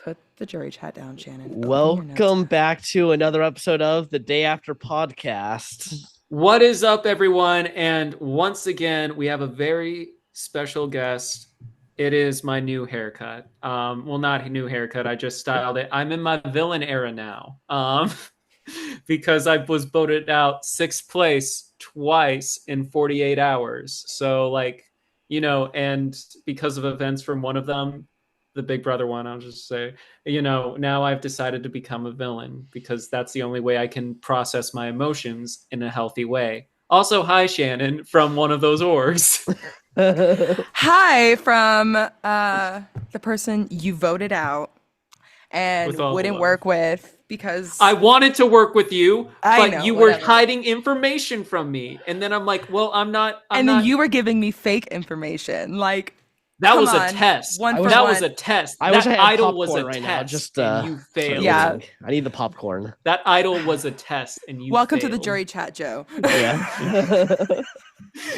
Put the jury chat down, Shannon. Open your notes. Welcome back to another episode of the Day After Podcast. What is up, everyone? And once again, we have a very special guest. It is my new haircut. Well, not a new haircut. I just styled it. I'm in my villain era now. Because I was voted out 6th place twice in 48 hours. So, and because of events from one of them, the Big Brother one, I'll just say, now I've decided to become a villain because that's the only way I can process my emotions in a healthy way. Also, hi, Shannon, from one of those orgs. Hi, from the person you voted out and wouldn't work with because... I wanted to work with you, but you were whatever. hiding information from me. And then I'm like, well, I'm not... then you were giving me fake information, like... That was a test. That was a test. I wish I had idol was a popcorn right test. now. Just and you failed. Yeah. I need the popcorn. That idol was a test, and you Welcome failed. to the jury chat, Joe. Yeah.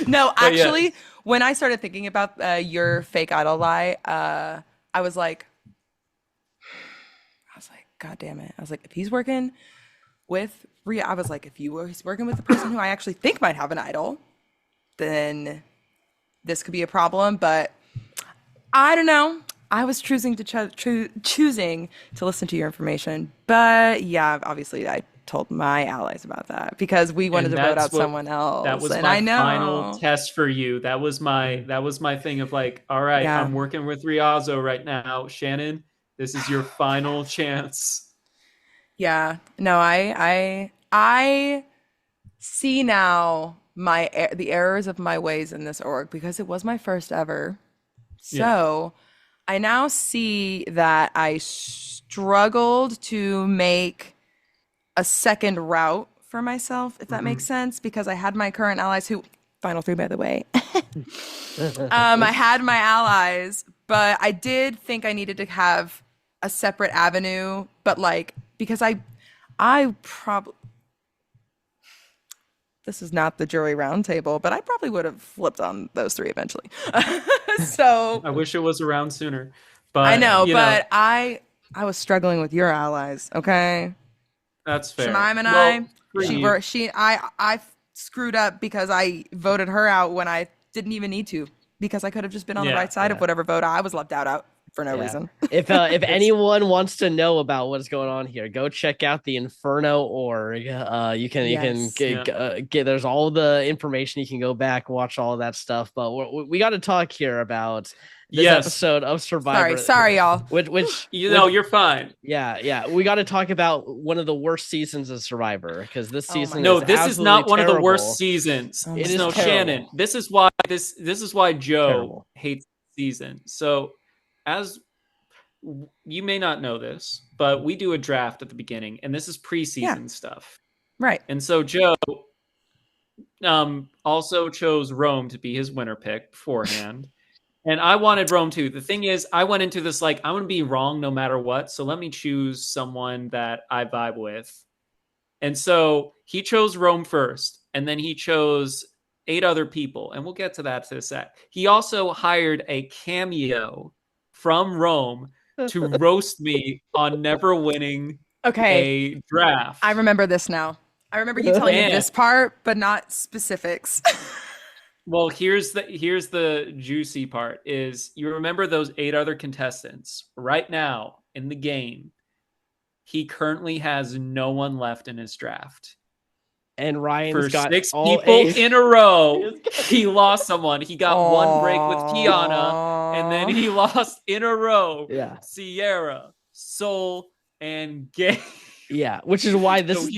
No, actually, when I started thinking about your fake idol lie, I was like, God damn it. I was like, if he's working with Rhea, I was like, if he's working with the person who I actually think might have an idol, then this could be a problem. But I don't know. I was choosing to listen to your information. But yeah, obviously I told my allies about that because we wanted to vote out someone else. That was my final test for you. That was my thing of like, all right, I'm working with Riazzo right now. Shannon, this is your final chance. Yeah. No, I see now the errors of my ways in this org because it was my first ever. So I now see that I struggled to make a second route for myself, if that makes sense, because I had my current allies who, final 3, by the way. I had my allies, but I did think I needed to have a separate avenue, but because I probably, this is not the jury roundtable, but I probably would have flipped on those 3 eventually. So I wish it was around sooner, but I know, but I was struggling with your allies. Okay, that's fair. Shemaim and I screwed up because I voted her out when I didn't even need to because I could have just been on the right side of whatever vote I was left out for no reason. If anyone wants to know about what's going on here, go check out the Inferno org. You can get there's all the information. You can go back, watch all of that stuff. But we got to talk here about this episode of Survivor. Sorry, y'all. Which you're fine. Yeah. We got to talk about one of the worst seasons of Survivor because this season. This is not one of the worst seasons. It is Shannon. This is why Joe hates the season. So, as you may not know this, but we do a draft at the beginning, and this is preseason stuff. Right. And so Joe also chose Rome to be his winner pick beforehand. And I wanted Rome too. The thing is, I went into this like, I'm going to be wrong no matter what. So let me choose someone that I vibe with. And so he chose Rome first, and then he chose 8 other people. And we'll get to that in a sec. He also hired a cameo from Rome to roast me on never winning a draft. I remember this now. I remember you telling me this part, but not specifics. Well, here's the juicy part is you remember those 8 other contestants right now in the game. He currently has no one left in his draft. And Ryan's got 6 all people 8. in a row. He lost someone. He got one break with Tiana, and then he lost in a row. Yeah, Sierra, Soul, and Gay. Yeah, which is why this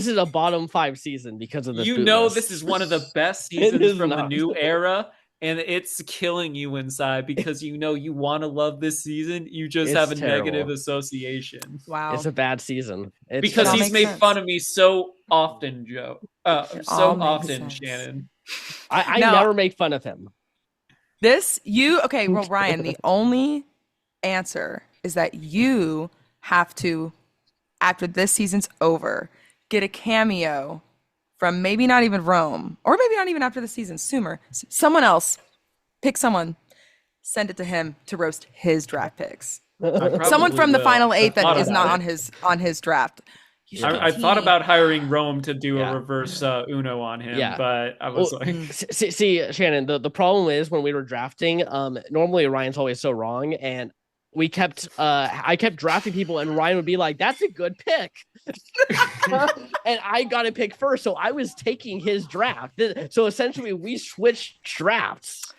is a bottom 5 season because of this. This is one of the best seasons from the new era, and it's killing you inside because you want to love this season. You just have a negative association. Wow, it's a bad season because he's made fun of me so often, Joe. So often, Shannon. I never make fun of him. Well, Ryan, the only answer is that you have to, after this season's over, get a cameo from maybe not even Rome, or maybe not even after the season, Sumer, someone else, pick someone, send it to him to roast his draft picks. Someone from the final 8 that is not it. on his draft. I thought about hiring Rome to do a Yeah. reverse Uno on him, Yeah. but I was like, see, Shannon, the problem is when we were drafting, normally Ryan's always so wrong, and we kept I kept drafting people, and Ryan would be like, "That's a good pick," and I got to pick first, so I was taking his draft. So essentially, we switched drafts.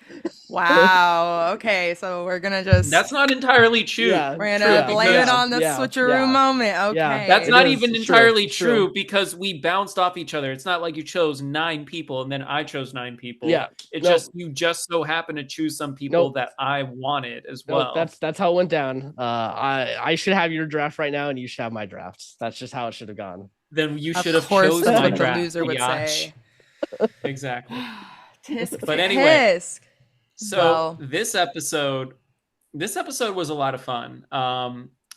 Wow. Okay, so we're gonna just that's not entirely true. Yeah, we're gonna blame it on the yeah, switcheroo moment. Okay, yeah. That's It not is even true, entirely true. true because we bounced off each other. It's not like you chose 9 people and then I chose 9 people. Yeah, it's just you just so happen to choose some people that I wanted as well. That's how it went down. I should have your draft right now, and you should have my drafts. That's just how it should have gone. Then you of should have course chosen that's my what draft. the loser would say. Exactly. Tisk, But anyway, tisk. so Well, this episode was a lot of fun.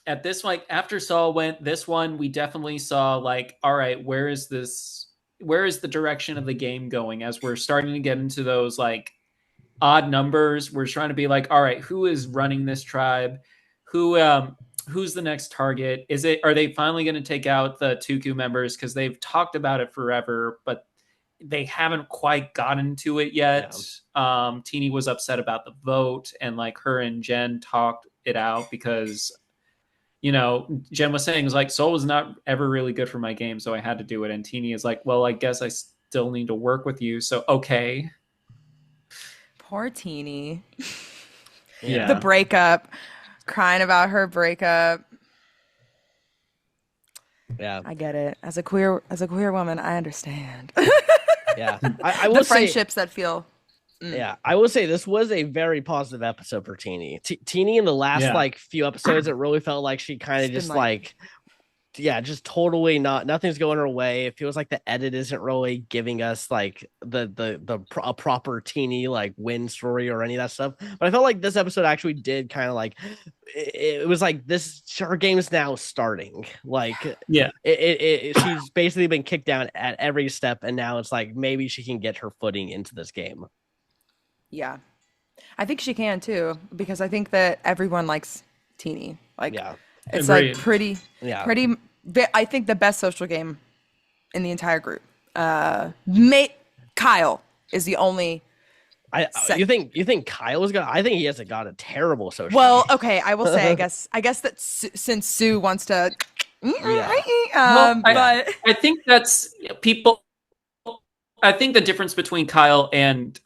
At this, like after Saul went, this one we definitely saw like, all right, where is the direction of the game going? As we're starting to get into those like odd numbers, we're trying to be like, all right, who is running this tribe? Who's the next target? Are they finally going to take out the Tuku members? Because they've talked about it forever, but they haven't quite gotten to it yet. Yeah. Teeny was upset about the vote, and like her and Jen talked it out because, Jen was saying, it was like, Soul was not ever really good for my game, so I had to do it. And Teeny is like, well, I guess I still need to work with you, so okay. poor Teeny. Yeah. The breakup, crying about her breakup. Yeah, I get it. As a queer woman, I understand. Yeah, I will the say, friendships that feel. Yeah, I will say this was a very positive episode for Teeny. Teeny in the last like few episodes, it really felt like she kind of just like, just totally nothing's going her way. It feels like the edit isn't really giving us like a proper Teeny like win story or any of that stuff. But I felt like this episode actually did kind of like it was like this. Her game's now starting. Like she's basically been kicked down at every step, and now it's like maybe she can get her footing into this game. Yeah, I think she can too, because I think that everyone likes Teeny. Like, it's Agreed. like pretty. I think the best social game in the entire group. Kyle is the only. You think Kyle is gonna? I think he hasn't got a terrible social. Well, game. okay, I will say, I guess that since Sue wants to. But I think that's people. I think the difference between Kyle and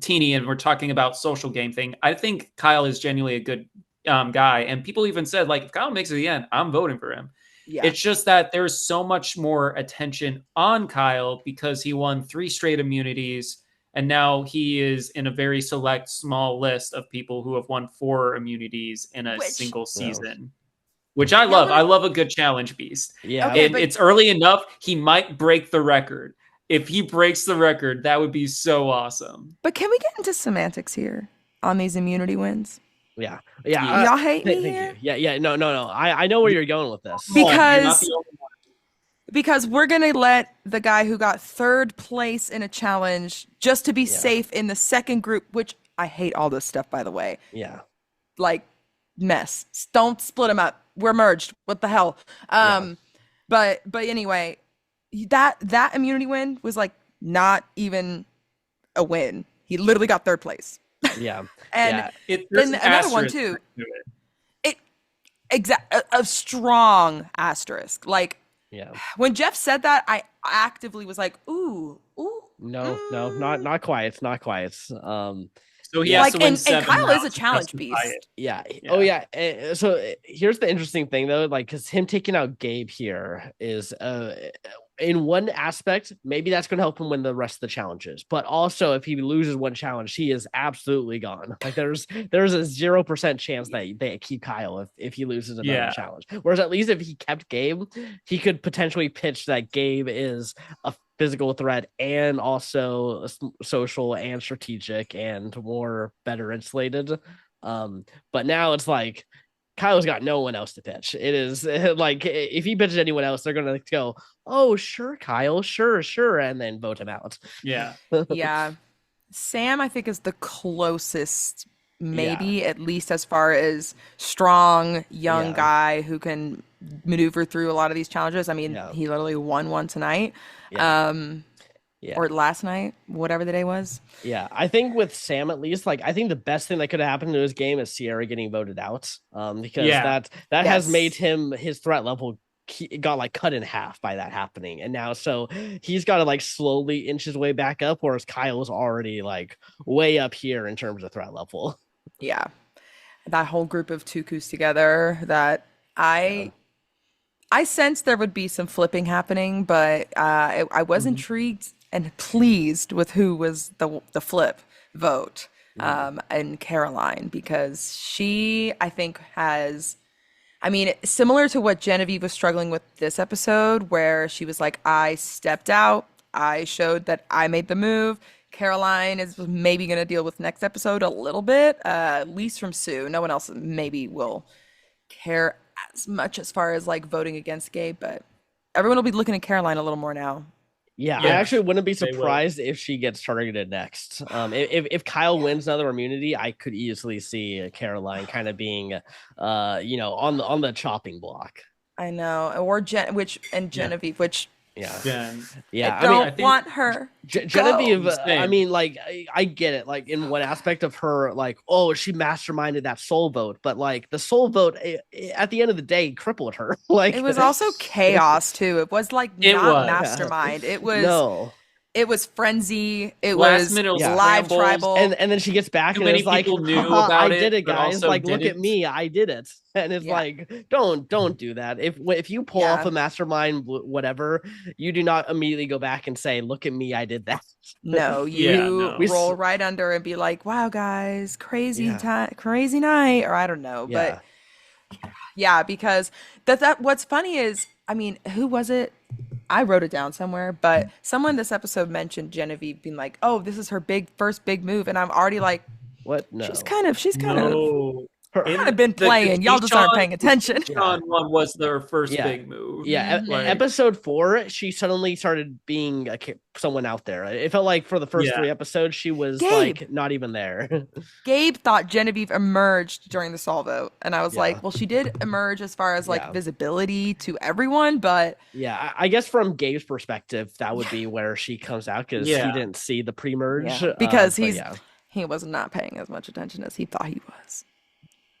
Teeny, and we're talking about social game thing, I think Kyle is genuinely a good guy, and people even said like, if Kyle makes it to the end, I'm voting for him. Yeah. It's just that there's so much more attention on Kyle because he won 3 straight immunities, and now he is in a very select small list of people who have won 4 immunities in a single season. Which I love. I love a good challenge beast. Yeah, okay, it's early enough. He might break the record. If he breaks the record, that would be so awesome. But can we get into semantics here on these immunity wins? Yeah. Y'all hate me here? Yeah. No. I know where you're going with this. Because we're gonna let the guy who got 3rd place in a challenge just to be safe in the second group, which I hate all this stuff, by the way. Yeah. Like, mess. Don't split them up. We're merged. What the hell? But anyway. That immunity win was like not even a win. He literally got 3rd place. Yeah. And then another one too. A strong asterisk. Like, when Jeff said that, I actively was like, ooh. No, not quite. It's not quite. So he has to win 7 and Kyle is a challenge beast. Yeah. Oh yeah. So here's the interesting thing though, like, because him taking out Gabe here is in one aspect, maybe that's going to help him win the rest of the challenges. But also, if he loses one challenge, he is absolutely gone. Like there's a 0% chance that they keep Kyle if he loses another challenge. Whereas at least if he kept Gabe, he could potentially pitch that Gabe is a physical threat and also social and strategic and more better insulated. But now it's like Kyle's got no one else to pitch. It is like if he pitches anyone else, they're gonna go, "Oh, sure, Kyle, sure," and then vote him out. Yeah, yeah. Sam, I think, is the closest maybe, at least as far as strong young Yeah. guy who can maneuver through a lot of these challenges. I mean, Yeah. he literally won one tonight, Yeah. Yeah. or last night, whatever the day was. Yeah, I think with Sam at least, like I think the best thing that could have happened to his game is Sierra getting voted out. Because Yeah. that has made Yes. him his threat level got like cut in half by that happening, and now so he's got to like slowly inch his way back up, whereas Kyle is already like way up here in terms of threat level. Yeah. That whole group of Tukus together that Yeah. I sensed there would be some flipping happening, but I was Mhm. intrigued and pleased with who was the flip vote, Mm. and Caroline, because she, I think, has, I mean, similar to what Genevieve was struggling with this episode, where she was like, I stepped out, I showed that I made the move. Caroline is maybe going to deal with next episode a little bit, at least from Sue. No one else maybe will care as much as far as like voting against Gabe, but everyone will be looking at Caroline a little more now. Yeah, I Yeah, actually wouldn't be they will. surprised if she gets targeted next. If Kyle wins another immunity, I could easily see Caroline kind of being, on the chopping block. I know, or Yeah. Genevieve, which Yeah, Jen. I yeah. I mean, don't I think want her to Genevieve, go. I same. mean, like, I get it. Like, in one aspect of her, like, oh, she masterminded that soul vote, but like the soul vote, at the end of the day, crippled her. It Like, was also chaos too. It was like It not was. yeah, mastermind. no, It was frenzy. It Last was minute yeah. live scrambles. tribal. And then she gets back Too and many is like, people knew haha, I about did it, it, but guys. also Like, look at didn't. me, I did it. And it's Yeah, like, don't do that. If you pull off yeah. a mastermind, whatever, you do not immediately go back and say, look at me, I did that. No, Yeah, you we no. roll right under and be like, "Wow, guys, crazy Yeah, time, crazy night," or I don't know, but yeah. yeah, because what's funny is, I mean, who was it? I wrote it down somewhere, but someone this episode mentioned Genevieve being like, "Oh, this is her first big move," and I'm already like, What? she's No. No. Her, kind In of been the playing. Y'all just aren't paying The attention. yeah. Keyshawn one was their first Yeah. big move. Yeah, Hmm. Like, episode 4, she suddenly started being someone out there. It felt like for the first yeah. 3 episodes, she was Gabe. like not even there. Gabe thought Genevieve emerged during the Sol vote, and I was Yeah, like, well, she did emerge as far as like yeah, visibility to everyone, but yeah. I guess from Gabe's perspective, that would be where she comes out because he Yeah. didn't see the pre-merge. yeah, because But yeah, he was not paying as much attention as he thought he was.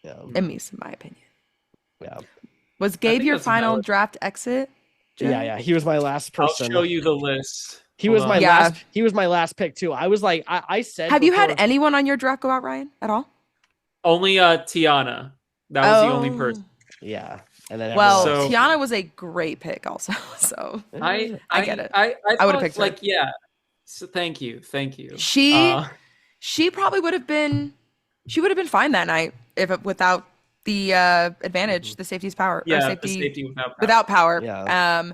yeah, At Hmm. least in my opinion. yeah, Was I Gabe think your that's final valid. draft exit, yeah, Jen? yeah. He was my last I'll person. show you the list. He Hold was my on. Yeah. last. He was my last pick too. I was like, I said Have you had before. anyone on your draft go out, Ryan, at all? Only Tiana. That was the only Oh, person. Yeah, and then everyone well, So else. Tiana was a great pick also, so I I get I it. I I would have thought picked her. like yeah. So thank you. Thank you. She she probably would have been fine that night if without the advantage, the safety's power or Yeah, the safety safety without power. Yeah.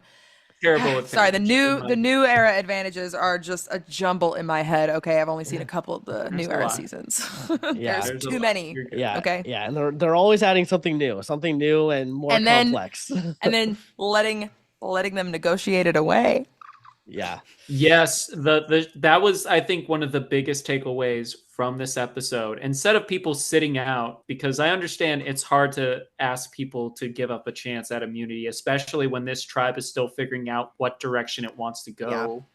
terrible Sorry, advantage. in my the new era advantages are just a jumble in my head. Okay, I've only seen a couple of the There's new a era lot. seasons. Yeah. There's There's a too lot. many. You're good. Yeah, Okay. yeah, and they're always adding something new and more And then complex. and then letting them negotiate it away. Yeah, Yes, the that was I think one of the biggest takeaways from this episode. Instead of people sitting out, because I understand it's hard to ask people to give up a chance at immunity, especially when this tribe is still figuring out what direction it wants to Yeah. go.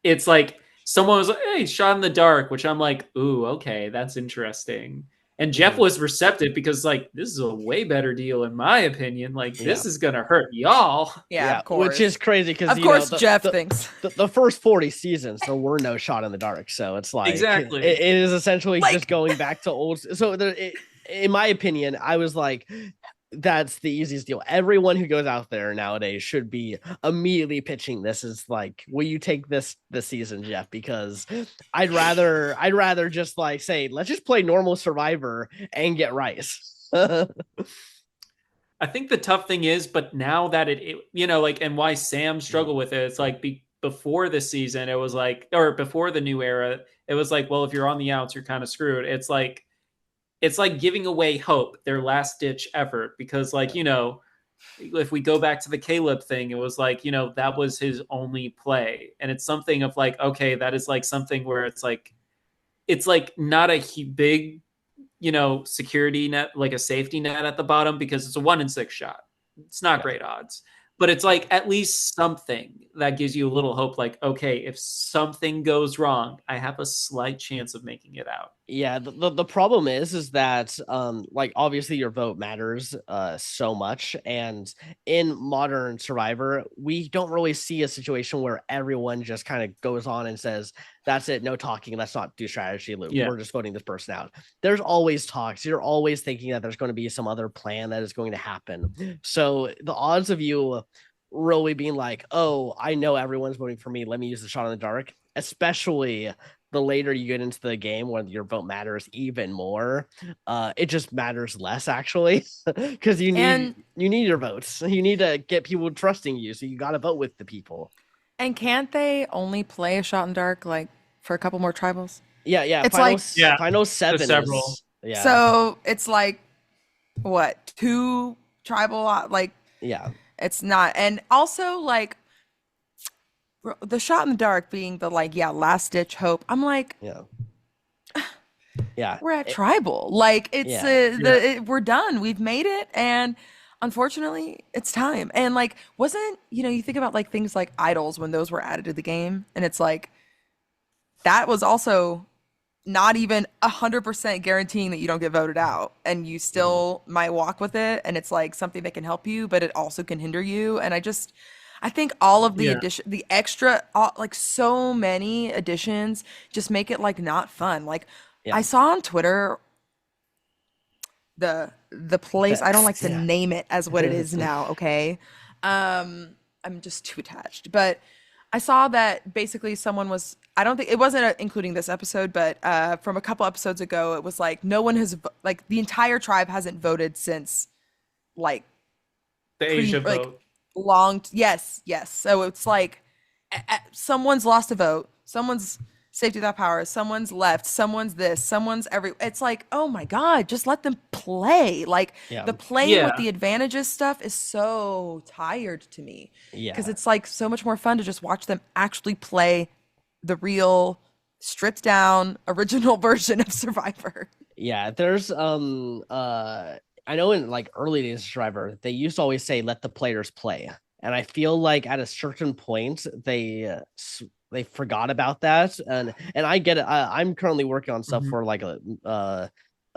It's like someone was like, "Hey, shot in the dark," which I'm like, "Ooh, okay, that's interesting." And Jeff Mhm. was receptive because like this is a way better deal in my opinion. Like Yeah, this is gonna hurt y'all. Yeah, yeah, of course. which is crazy because Of course, Jeff thinks. the first 40 seasons there were no shot in the dark, so it's like Exactly. it is essentially Like- just going back to old. So in my opinion, I was like, that's the easiest deal. Everyone who goes out there nowadays should be immediately pitching this as like, will you take this season, Jeff? Because I'd rather just like say, let's just play normal Survivor and get Rice. I think the tough thing is, but now that like, and why Sam struggled with it, it's like before this season, it was like, or before the new era, it was like, well, if you're on the outs, you're kind of screwed. It's like giving away hope, their last ditch effort, because like, if we go back to the Caleb thing, it was like, that was his only play. And it's something of like, okay, that is like something where it's like not a big security net, like a safety net at the bottom, because it's a 1 in 6 shot. It's not Yeah. great odds, but it's like at least something that gives you a little hope. Like, okay, if something goes wrong, I have a slight chance of making it out. Yeah, the problem is that like obviously your vote matters so much, and in modern Survivor we don't really see a situation where everyone just kind of goes on and says that's it, no talking, let's not do strategy loop, Yeah. we're just voting this person out. There's always talks, you're always thinking that there's going to be some other plan that is going to happen. So the odds of you really being like, oh, I know everyone's voting for me, let me use the shot in the dark, especially the later you get into the game when your vote matters even more, it just matters less actually, because And you need your votes, you need to get people trusting you, so you got to vote with the people. can't they only play a shot in dark like for a couple more tribals? Yeah, It's like Yeah, final there's 7 several. is yeah. so it's like what, two tribal like Yeah, it's not. And also like the shot in the dark being the like yeah, last ditch hope. I'm like yeah, yeah, we're at tribal. Like it's yeah, Yeah. we're done. We've made it, and unfortunately, it's time. And like, wasn't you think about like things like idols when those were added to the game, and it's like that was also not even 100% guaranteeing that you don't get voted out, and you mhm, still might walk with it, and it's like something that can help you, but it also can hinder you. And I think all of the Yeah. addition, the extra, like so many additions, just make it like not fun. Like yeah. I saw on Twitter the place, I don't like to Yeah. name it as what it is now, okay? I'm just too attached. But I saw that basically someone was, I don't think it wasn't including this episode, but from a couple episodes ago, it was like no one has like the entire tribe hasn't voted since like The Asia like vote. yes. So it's like someone's lost a vote, someone's safety without power, someone's left, someone's this, someone's every, it's like, oh my god, just let them play. Like Yeah, the playing with Yeah. the advantages stuff is so tired to me, because yeah, it's like so much more fun to just watch them actually play the real stripped down original version of Survivor. yeah. There's I know in like early days of Survivor, they used to always say let the players play, and I feel like at a certain point they forgot about that, and I get it. I'm currently working on stuff Mhm. for like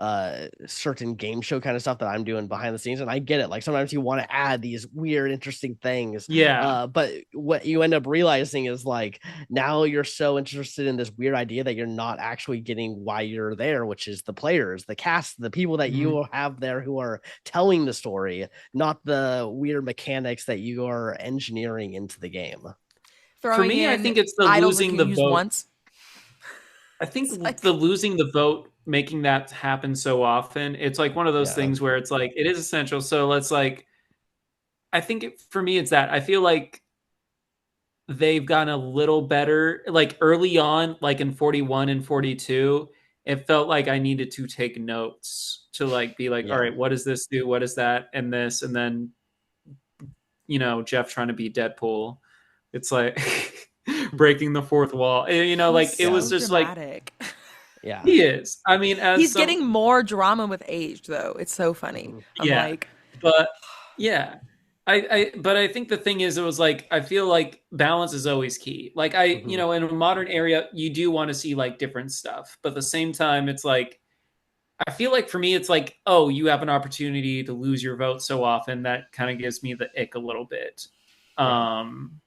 a certain game show kind of stuff that I'm doing behind the scenes, and I get it. Like sometimes you want to add these weird, interesting things, Yeah. but what you end up realizing is like now you're so interested in this weird idea that you're not actually getting why you're there, which is the players, the cast, the people that Mhm. you have there who are telling the story, not the weird mechanics that you are engineering into the game. For Throwing me, I in think it's the idols that losing can the use vote. once. I think It's like the losing the vote, making that happen so often, it's like one of those Yeah. things where it's like it is essential. So let's like, I think for me, it's that I feel like they've gotten a little better. Like early on, like in 41 and 42, it felt like I needed to take notes to like be like, all Yeah. right, what does this do? What is that? And this, and then Jeff trying to be Deadpool. It's like breaking the fourth wall. he's Like it Yeah. was so just like dramatic. Yeah. he is. I mean, as He's some, getting more drama with age, though. It's so funny. Mhm. I'm yeah, like, but yeah. But I think the thing is, it was like I feel like balance is always key. Like Mhm. in a modern area, you do want to see like different stuff, but at the same time, it's like I feel like for me, it's like, oh, you have an opportunity to lose your vote so often that kind of gives me the ick a little bit. Yeah. Um,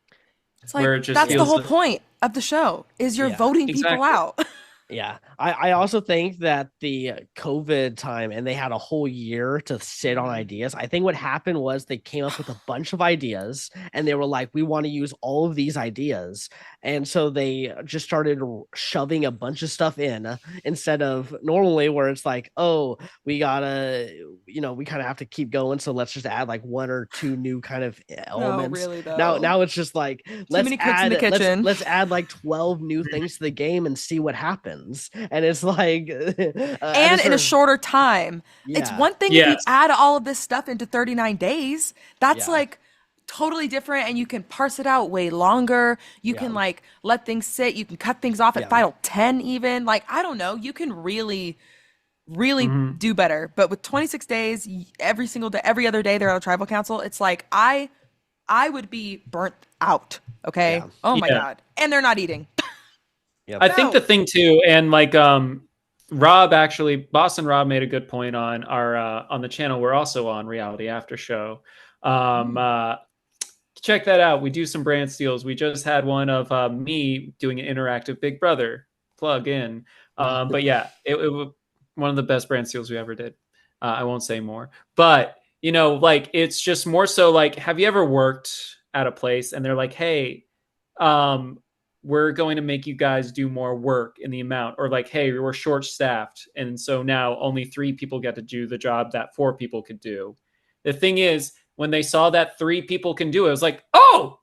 it's like where it just that's the Yeah. feels whole like, point of the show is you're Yeah. voting people exactly. out. Yeah. I also think that the COVID time and they had a whole year to sit on ideas. I think what happened was they came up with a bunch of ideas and they were like, we want to use all of these ideas. And so they just started shoving a bunch of stuff in instead of normally where it's like, oh, we gotta, we kind of have to keep going. So let's just add like one or two new kind of No, elements. really Now, though. now it's just like, Too many cooks in the kitchen. let's add like 12 new things to the game and see what happens. And it's like at a And in a certain, shorter time. It's yeah, one thing if you Yes. add all of this stuff into 39 days. That's yeah, like totally different, and you can parse it out way longer. You yeah, can like let things sit. You can cut things off at yeah, final 10 even. Like I don't know, you can really really do better. But with 26 days, every single day, every other day, they're on a tribal council. It's like I would be burnt out. Okay. Yeah. Oh my God. And they're not eating. Yep. I think the thing too, and like Rob actually, Boston Rob made a good point on our on the channel. We're also on Reality After Show. Check that out. We do some brand steals. We just had one of me doing an interactive Big Brother plug in. But yeah, it was one of the best brand steals we ever did. I won't say more, but you know, like it's just more so like, have you ever worked at a place and they're like, hey, we're going to make you guys do more work in the amount, or like, hey, we're short staffed. And so now only 3 people get to do the job that 4 people could do. The thing is, when they saw that 3 people can do it, it was like, oh,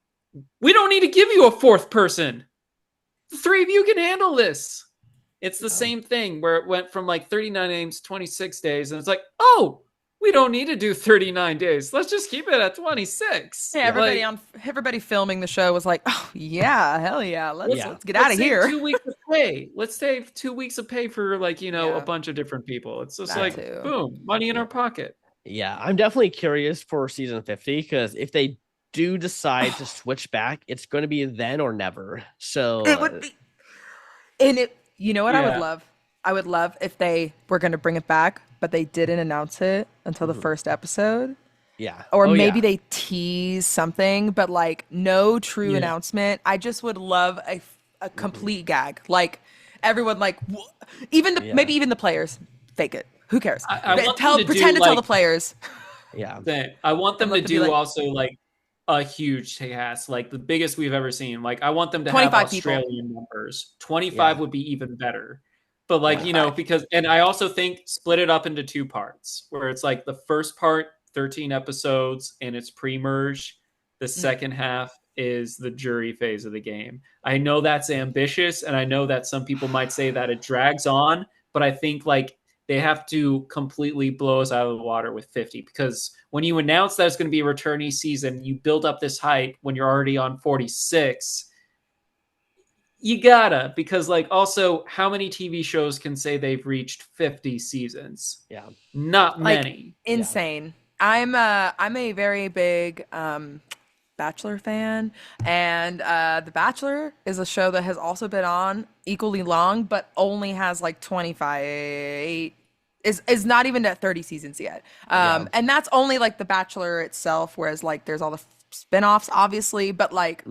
we don't need to give you a 4th person. The 3 of you can handle this. It's the same thing where it went from like 39 names, 26 days. And it's like, oh, we don't need to do 39 days. Let's just keep it at 26. Yeah, everybody filming the show was like, "Oh yeah, hell yeah, let's get out of here." 2 weeks of pay. Let's save 2 weeks of pay for like a bunch of different people. It's just boom, money in our pocket. Yeah, I'm definitely curious for season 50 because if they do decide to switch back, it's going to be then or never. So it would be, and it. You know what I would love? I would love if they were going to bring it back, but they didn't announce it until the first episode. Yeah. Or maybe they tease something, but like no true announcement. I just would love a complete gag. Like everyone, like maybe even the players fake it. Who cares? Pretend to tell the players. Yeah. I want them to do also like a huge cast, like the biggest we've ever seen. Like I want them to have Australian numbers. 25 would be even better. But like, because, and I also think split it up into 2 parts where it's like the first part, 13 episodes and it's pre-merge. The second half is the jury phase of the game. I know that's ambitious. And I know that some people might say that it drags on, but I think like they have to completely blow us out of the water with 50, because when you announce that it's going to be a returnee season, you build up this hype when you're already on 46. You gotta, because like also how many TV shows can say they've reached 50 seasons? Yeah. Not many. Insane. Yeah. I'm a very big Bachelor fan, and The Bachelor is a show that has also been on equally long, but only has like 25 is not even at 30 seasons yet. And that's only like The Bachelor itself, whereas like there's all the spin-offs obviously, but like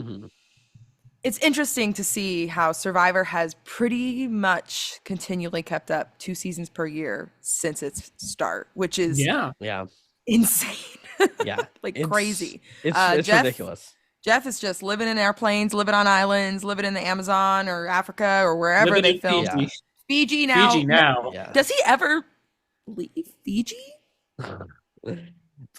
it's interesting to see how Survivor has pretty much continually kept up 2 seasons per year since its start, which is insane. Yeah. Like crazy. It's ridiculous. Jeff is just living in airplanes, living on islands, living in the Amazon or Africa or wherever living they film. Fiji now. Yeah. Does he ever leave Fiji?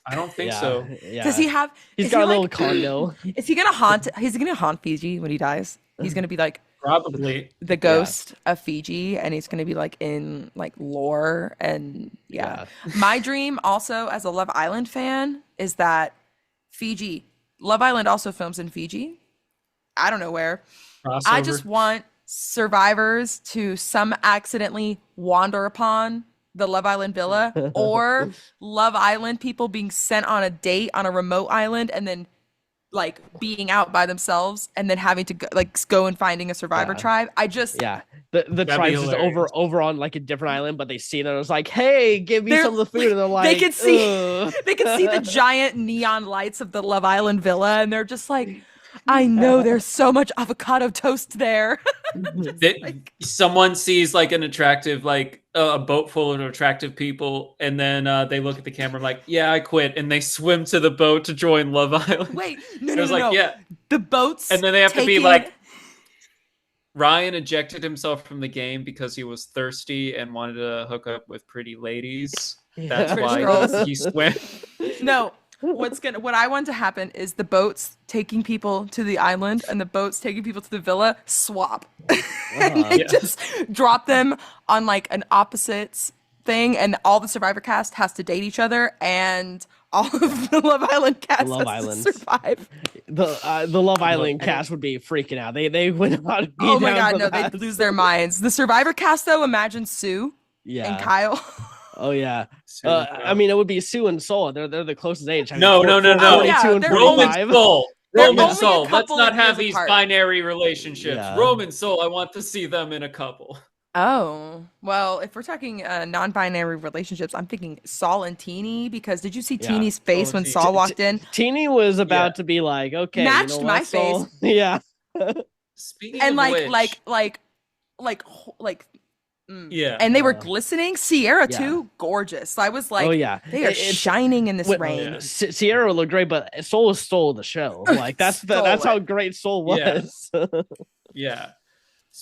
I don't think so. Yeah. Does he have? He's got a little condo. Is he gonna haunt? He's gonna haunt Fiji when he dies. He's gonna be like probably the ghost of Fiji, and he's gonna be like in like lore and My dream also as a Love Island fan is that Love Island also films in Fiji. I don't know where. Crossover. I just want survivors to some accidentally wander upon the Love Island villa, or Love Island people being sent on a date on a remote island and then like being out by themselves and then having to go and finding a survivor tribe. I just the tribe's just over on like a different island, but they see it and it's like, hey, give me some of the food, and they're like, they can see the giant neon lights of the Love Island villa, and they're just like, I know there's so much avocado toast there. Someone sees like an attractive, like a boat full of attractive people, and then they look at the camera like, yeah, I quit, and they swim to the boat to join Love Island. Wait, no. Yeah, the boats, and then they have to be like, Ryan ejected himself from the game because he was thirsty and wanted to hook up with pretty ladies. That's why he swam. No. What I want to happen is the boats taking people to the island and the boats taking people to the villa swap. And they just drop them on like an opposites thing, and all the Survivor cast has to date each other, and all of the Love Island cast has to survive. The Love Island cast would be freaking out. They would not be oh my god, no, they'd lose their minds. The Survivor cast though, imagine Sue. and Yeah. Kyle. Oh yeah. Sue and I Kyle. mean, it would be Sue and Soul. They're the closest age. I mean, No, no, no, Oh no. 42 yeah, and they're Roman 45. Soul. they're Roman only a Soul. Let's couple not of have years these apart. binary relationships. Yeah. Roman Soul, I want to see them in a couple. Oh, well, if we're talking non-binary relationships, I'm thinking Saul and Teeny because did you see Yeah. Teeny's face Saul and when Teeny. Saul walked in? Teeny was Yeah. about to be like, okay, you know Matched my what, face. Soul? Yeah. Speaking And of which, like yeah. and they were glistening. Sierra Yeah. too, gorgeous. So I was Oh like, yeah. they are shining in this When, rain. Yeah. Sierra looked great, but Soul stole the show. Like that's Stole how it. great Soul Yeah. was. Yeah.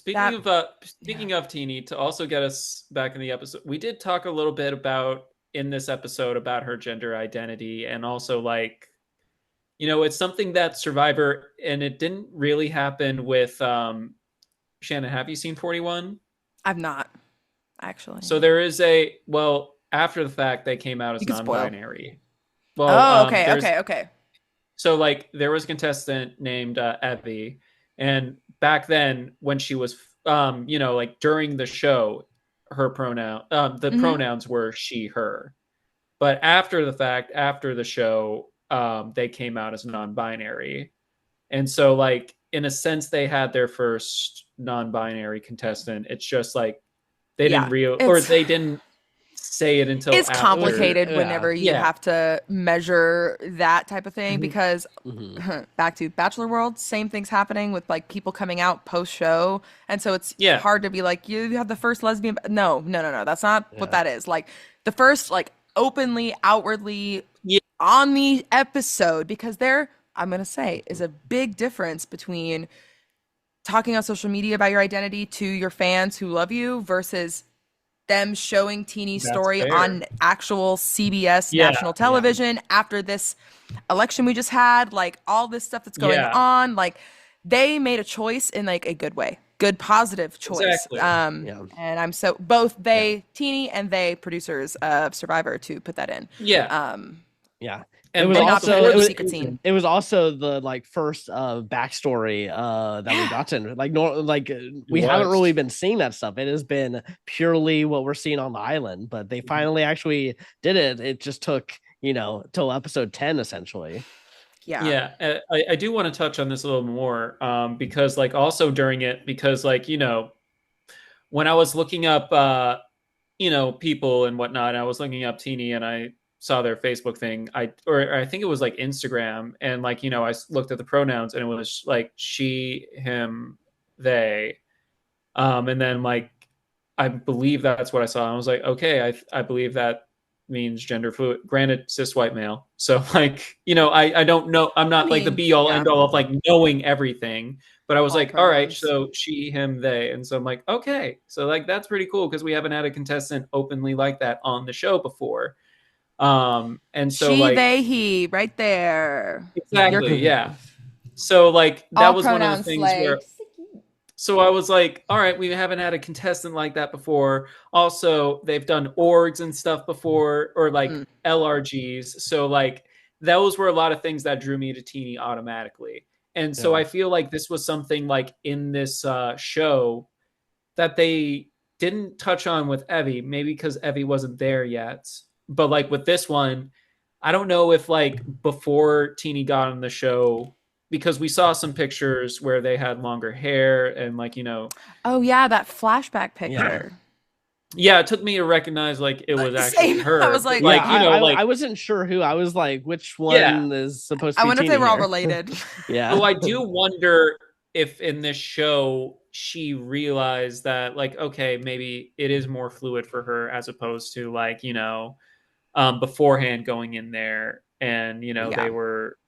That Speaking of Teeny, to also get us back in the episode, we did talk a little bit about in this episode about her gender identity and also like, it's something that Survivor, and it didn't really happen with Shannon. Have you seen 41? I've not actually. So there is after the fact they came out as You could spoil. non-binary. Well, Oh, okay, there's okay. so like there was a contestant named Evie, and back then when she was like during the show, the Mm-hmm. pronouns were she, her. But after the fact, after the show, they came out as non-binary. And so like in a sense they had their first non-binary contestant. It's just like they Yeah, they didn't say it until it's after. complicated Yeah. whenever you Yeah. have to measure that type of thing because Mhm. back to Bachelor World, same things happening with like people coming out post show, and so it's Yeah. hard to be like you have the first lesbian. No, that's not what Yeah. that is. Like the first like openly, outwardly Yeah. on the episode because there, I'm gonna say, is a big difference between talking on social media about your identity to your fans who love you versus them showing Teeny's That's story fair. on actual CBS Yeah, national television after this election we just had, like all this stuff that's going Yeah. on. Like they made a choice in like a good way, good positive choice. Exactly. Yeah. And I'm so both they, Teeny and they producers of Survivor to put that in. Yeah. Yeah. And It was and not also behind it the was, secret scene. it was also the like first backstory that we got to like we haven't really been seeing that stuff. It has been purely what we're seeing on the island, but they finally actually did it. It just took till episode 10 essentially. Yeah. Yeah, I do want to touch on this a little more because like also during it, because like when I was looking up people and whatnot, I was looking up Teeny and I saw their Facebook thing. I think it was like Instagram, and like I looked at the pronouns and it was like she, him, they, and then like I believe that's what I saw. I was like, okay, I believe that means gender fluid. Granted, cis white male. So like I don't know. I'm not like the be all end all of like knowing everything. But I was All like, all right, pronouns. so she, him, they. And so I'm like, okay. So like that's pretty cool because we haven't had a contestant openly like that on the show before. And so She, like they, he, right there. exactly, yeah. So like that All was one of the pronouns things slay. where so I was like, all right, we haven't had a contestant like that before. Also, they've done orgs and stuff before, or like LRGs. So like those were a lot of things that drew me to Teeny automatically. And so I feel like this was something like in this show that they didn't touch on with Evie, maybe because Evie wasn't there yet. But like with this one, I don't know if like before Teeny got on the show, because we saw some pictures where they had longer hair and like Oh yeah, that flashback picture. yeah, it took me to recognize like it was actually Same. her. I was like, like I wasn't sure who. I was like, which one is supposed to be I wonder if they Teeny were all here? related. Yeah. Oh, I do wonder if in this show she realized that like okay, maybe it is more fluid for her as opposed to like beforehand going in there and they were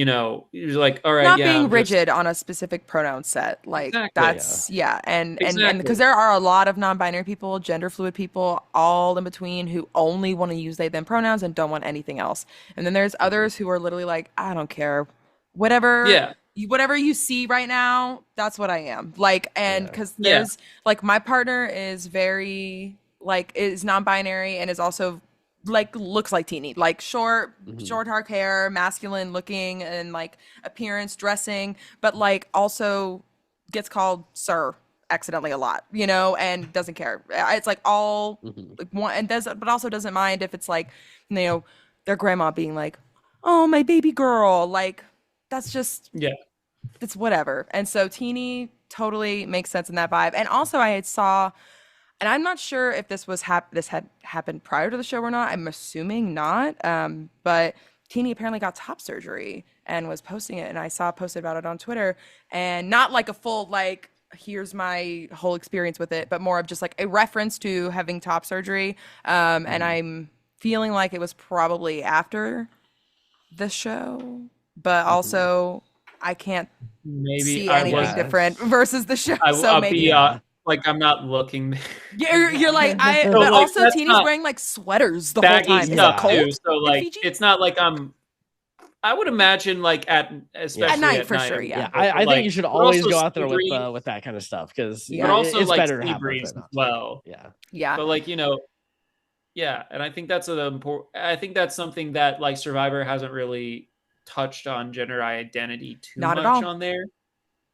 like all right, Not yeah, being rigid on a specific pronoun set. Like Exactly. that's and Exactly. because there are a lot of non-binary people, gender fluid people, all in between who only want to use they them pronouns and don't want anything else. And then there's others who are literally like, I don't care. Whatever whatever you see right now, that's what I am. Like and because there's like my partner is very like is non-binary and is also like looks like Teeny, like short dark hair, masculine looking and like appearance, dressing, but like also gets called sir accidentally a lot, and doesn't care. It's like all like one, and does, but also doesn't mind if it's like, their grandma being like, "Oh, my baby girl," like that's just Yeah. it's whatever. And so Teeny totally makes sense in that vibe. And also I saw, and I'm not sure if this had happened prior to the show or not. I'm assuming not. But Teeny apparently got top surgery and was posting it, and I saw posted about it on Twitter, and not like a full like here's my whole experience with it, but more of just like a reference to having top surgery. And I'm feeling like it was probably after the show, but also I can't Maybe see I anything was. different versus the show. So I'll maybe be like I'm not looking. you're like So, but like, also that's Teeny's not wearing like sweaters the whole baggy time. Is it stuff too. cold So in like Fiji? it's not like I would imagine like especially At night at for night. sure, Yeah, yeah. I think you should But always also go out there sea breeze, with that kind of stuff because Yeah. but also it's like better to sea have with breeze it as not. well. Yeah. Yeah. But like yeah, and I think that's I think that's something that like Survivor hasn't really touched on gender identity too Not at much all. on there.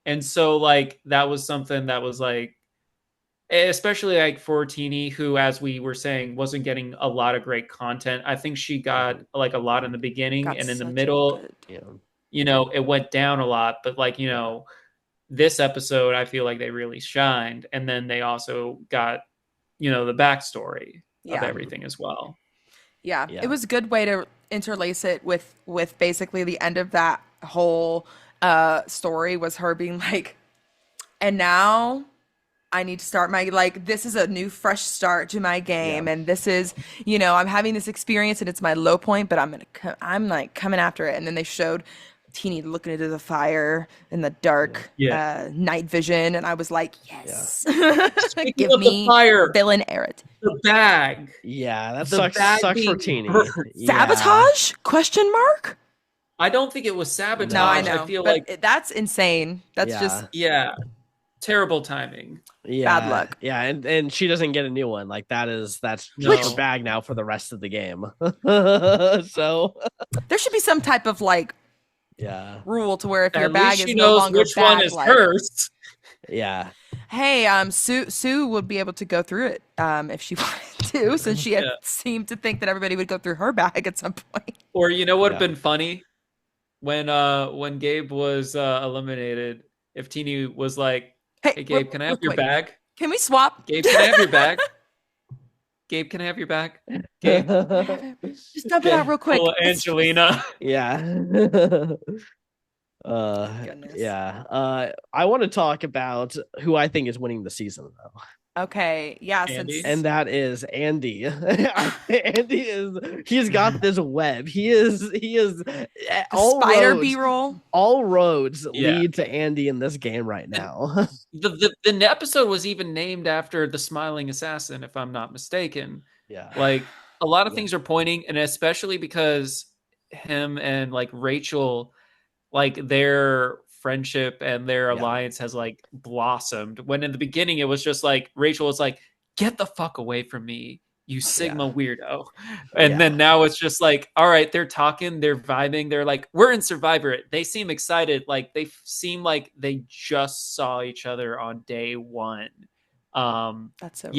And so like that was something that was like especially like for Teeny, who, as we were saying, wasn't getting a lot of great content. I think she got like a lot in the beginning, Got and in the such a middle, good. it went down a lot. But like, this episode, I feel like they really shined, and then they also got, the backstory of Yeah. everything as well. Yeah. Yeah. It was a good way to interlace it with basically the end of that whole story was her being like, and now I need to start this is a new fresh start to my game. Yeah. And this is, I'm having this experience and it's my low point, but I'm like coming after it. And then they showed Teeny looking into the fire in the dark night vision. And I was like, yes, Speaking give of the me fire, villain Errett. the bag. Yeah, that The bag sucks being for Teeny. burnt. Yeah. Sabotage? Question mark? I don't think it was sabotage. No, I No. know. I feel but like, that's insane. That's just yeah, terrible timing. Yeah, bad luck. Yeah, and she doesn't get a new one. Like that's No. her bag now for the rest of the game. So there should be some type of yeah, rule to where if your At bag least is she no knows longer which one bag is like, hers. yeah, hey, Sue would be able to go through it if she wanted to, since she had seemed to think that everybody would go through her bag at some point. Or what would have been funny when Gabe was eliminated, if Teeny was like, "Hey Gabe, can I have your bag? Can we swap? Gabe, can I have your bag? Gabe, can I have your bag? Gabe, Just dump it out real quick. oh, Angelina." yeah. Goodness. Yeah. I want to talk about who I think is winning the season though. Okay, yeah, Andy? And that is Andy. He's got this web. He is all spider roads, B-roll. all roads lead to Andy in this game right now. The episode was even named after the smiling assassin, if I'm not mistaken. Yeah. Like a lot of things are pointing, and especially because him and like Rachel, like their friendship and their alliance has like blossomed, when in the beginning it was just like Rachel was like, "Get the fuck away from me, you Sigma weirdo," and then now it's just like, all right, they're talking, they're vibing, they're like, we're in Survivor, they seem excited, like they seem like they just saw each other on day one. That's so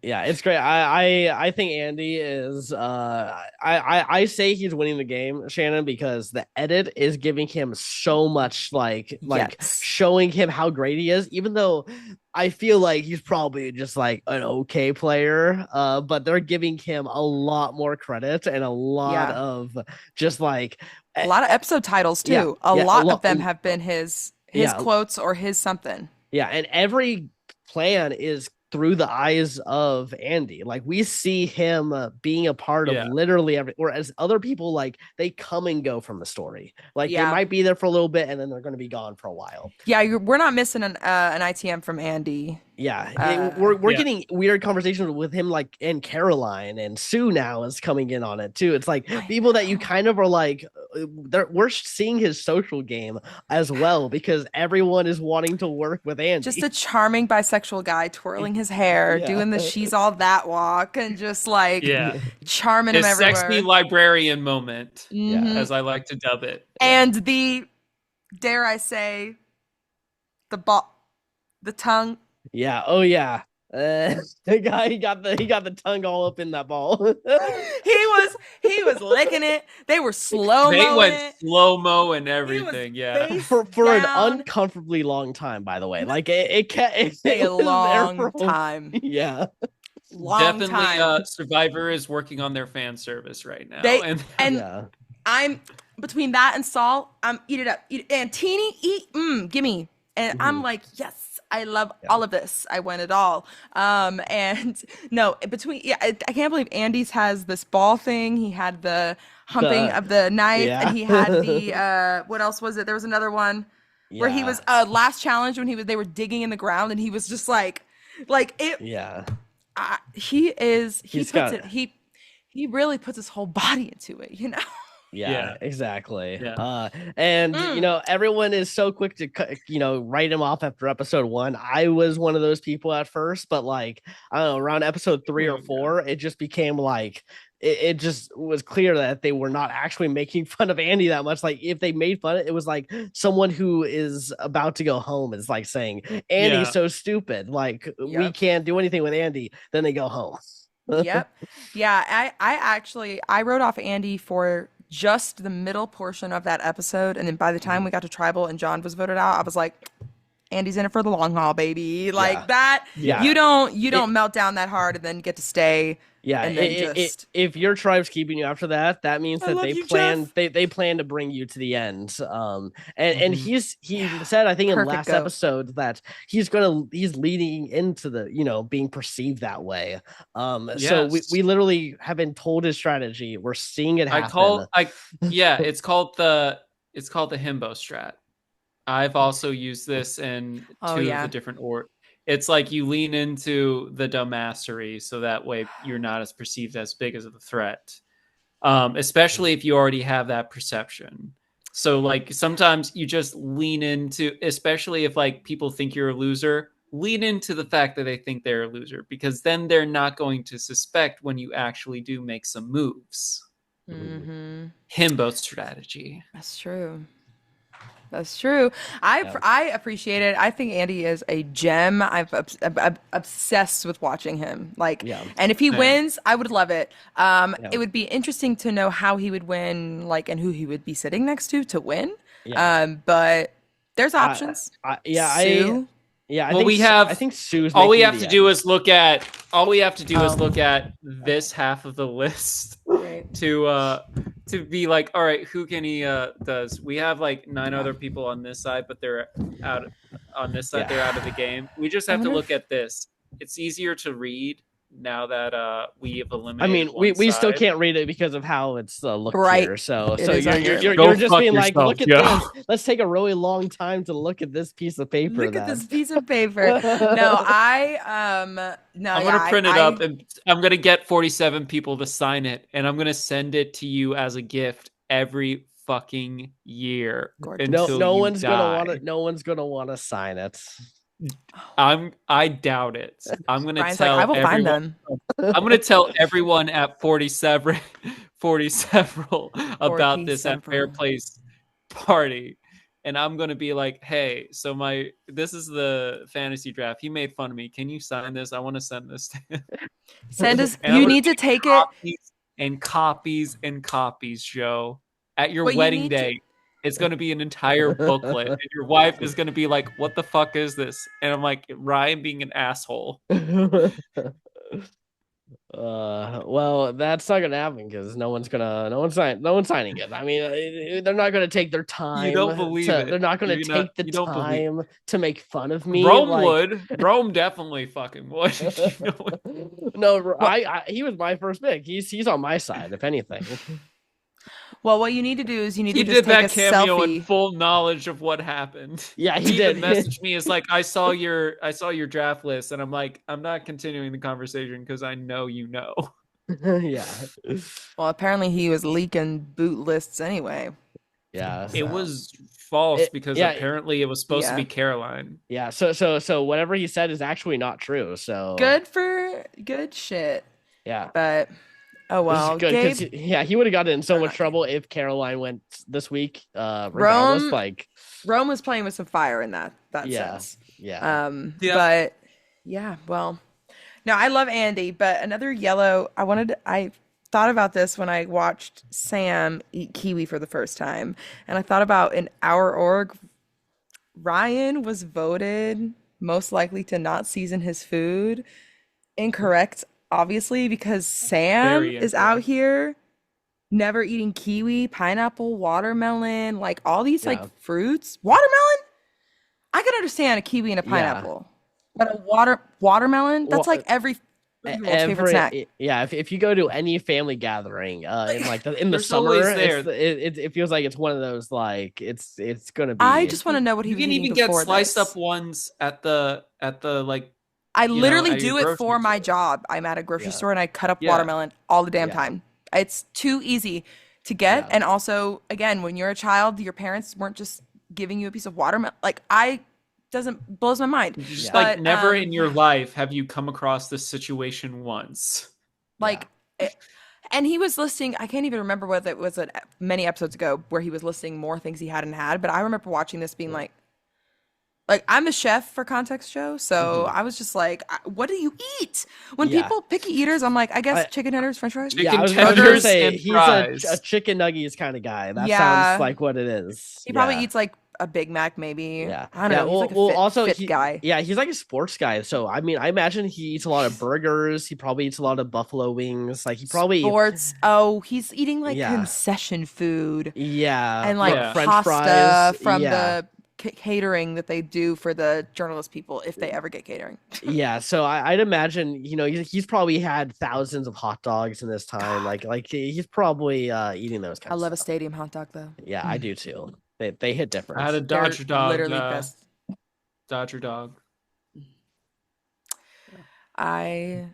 Yeah, it's great. I think Andy is I say he's winning the game, Shannon, because the edit is giving him so much like showing him how great he is, even though I feel like he's probably just like an okay player. But they're giving him a lot more credit and a lot of just like a lot of episode titles too. A lot of them have been his quotes or his something. Yeah, and every plan is through the eyes of Andy. Like we see him being a part of literally every, whereas other people, like they come and go from the story. Like they might be there for a little bit and then they're going to be gone for a while. Yeah, we're not missing an ITM from Andy. Yeah, we're getting weird conversations with him, like, and Caroline and Sue now is coming in on it too. It's like people that you kind of are like, we're seeing his social game as well because everyone is wanting to work with Andy. Just a charming bisexual guy twirling his hair, doing the she's all that walk, and just like charming him everywhere. Sexy librarian moment, as I like to dub it, and the dare I say the the tongue. Yeah. Oh yeah. The guy he got the tongue all up in that ball. He was licking it. They were They slow-moing went it. slow-mo and He was everything. Yeah. face for an down. uncomfortably long time, by the way. Like it A was there for long time. Yeah. Long Definitely time. Survivor is working on their fan service right now. They and Yeah. I'm between that and Saul, I'm eat it up. And Teeny, gimme. And I'm like, yes, I love all of this. I want it all. And no, I can't believe Andy's has this ball thing. He had the humping of the knife, yeah. and he had the what else was it? There was another one where he was last challenge when they were digging in the ground, and he was just like it. Yeah. He really puts his whole body into it, you know. Yeah, exactly. Yeah. And everyone is so quick to write him off after episode 1. I was one of those people at first, but like I don't know, around episode 3 or 4, it just became like it just was clear that they were not actually making fun of Andy that much. Like if they made fun, it was like someone who is about to go home is like saying Andy's so stupid. Like we can't do anything with Andy. Then they go home. Yep. Yeah. I wrote off Andy for just the middle portion of that episode, and then by the time we got to tribal and John was voted out, I was like, Andy's in it for the long haul, baby. Like that. Yeah. You don't melt down that hard and then get to stay. Yeah, and then if your tribe's keeping you after that, that means that they plan to bring you to the end. And he said, I think in last episode that he's leading into the being perceived that way. So we literally have been told his strategy. We're seeing it happen. It's called the himbo strat. I've also used this in two of the different It's like you lean into the dumbassery so that way you're not as perceived as big as a threat, especially if you already have that perception. So like sometimes you just lean into, especially if like people think you're a loser, lean into the fact that they think they're a loser, because then they're not going to suspect when you actually do make some moves. Himbo strategy. That's true. That's true. I appreciate it. I think Andy is a gem. I'm obsessed with watching him. And if he wins, I would love it. It would be interesting to know how he would win, and who he would be sitting next to win. But there's options. Sue. I think Sue's. All we have to do is look at this half of the list to be like, all right, who can he does? We have like 9 other people on this side, but they're out on this side. They're out of the game. We just have to look at this. It's easier to read now that we have eliminated. I mean, we still can't read it because of how it's looked here. So you're just being like, look at this. Let's take a really long time to look at this piece of paper. Look at this piece of paper. I'm gonna print it up, and I'm gonna get 47 people to sign it, and I'm gonna send it to you as a gift every fucking year. No one's gonna want to sign it. I doubt it. I'm gonna Brian's tell I will everyone, find them. I'm gonna tell everyone at 47 about this at Fair Place party, and I'm gonna be like, hey, so this is the fantasy draft. He made fun of me. Can you sign this? I want to send this to him. Send us. You need to take it. Copies, Joe, at your wedding day. It's going to be an entire booklet, and your wife is going to be like, what the fuck is this? And I'm like, Ryan being an asshole. Well, that's not gonna happen because no one's signing it. I mean, they're not gonna take their time. You don't believe it. They're not gonna take the time to make fun of me. Rome would. Rome definitely fucking would. No, he was my first pick. He's on my side, if anything. Well, what you need to do is he did that cameo in full knowledge of what happened. Yeah, he did. Messaged me as like, I saw your draft list, and I'm like, I'm not continuing the conversation because I know you know. Yeah. Well, apparently he was leaking boot lists anyway. Yeah. It was false because apparently it was supposed to be Caroline. Yeah. So whatever he said is actually not true. So good shit. Yeah. But. Oh well, good because he would have gotten in so much trouble if Caroline went this week. Regardless, Rome was playing with some fire in that sense. Yeah. Yeah. But yeah, well, no, I love Andy, but another yellow, I thought about this when I watched Sam eat kiwi for the first time. And I thought about in our org, Ryan was voted most likely to not season his food. Incorrect, obviously, because Sam Very is out incorrect. here never eating kiwi, pineapple, watermelon, like all these like Yeah. fruits. Watermelon? I can understand a kiwi and a Yeah. pineapple. But a watermelon, that's Well, like every 3-year-old's favorite snack. yeah, if you go to any family gathering in Like, like in the There's summer, always there. it feels like it's one of those like it's gonna I be. just want to know what he You was can eating even get before sliced up this. ones at the like, I literally at your do it grocery for my store. job. I'm at a grocery Yeah. store and I cut up Yeah. watermelon all the damn Yeah. time. It's too easy to get. Yeah. And also, again, when you're a child, your parents weren't just giving you a piece of watermelon. Like, I doesn't blows my mind. Just Yeah. like But never in your life have you come across this situation once. Yeah. like it, and he was listing, I can't even remember whether it was many episodes ago where he was listing more things he hadn't had, but I remember watching this being like I'm a chef for context show, so Mhm. I was just like, What do you eat?" When Yeah. people picky eaters, I'm like, I guess I chicken tenders, French fries. Yeah, Chicken I was gonna tenders say and he's a fries. chicken nuggies kind of guy. That sounds Yeah, like what it is. he probably Yeah. eats like a Big Mac, maybe. Yeah. I don't Yeah. know. He's like a Well, fit also fit guy. he's like a sports guy. So I mean, I imagine he eats a lot of burgers. He probably eats a lot of buffalo wings. Like he probably, Sports. Oh, he's eating like yeah, concession food yeah, and like Yeah. French pasta fries. from Yeah. the catering that they do for the journalist people if they ever get catering. Yeah, so I'd imagine, he's probably had thousands of hot dogs in this time. God, He's probably eating those I kind of love a stuff. stadium hot dog though. Yeah, I do too. They hit I had different. a They're Dodger dog, literally best. Dodger dog. I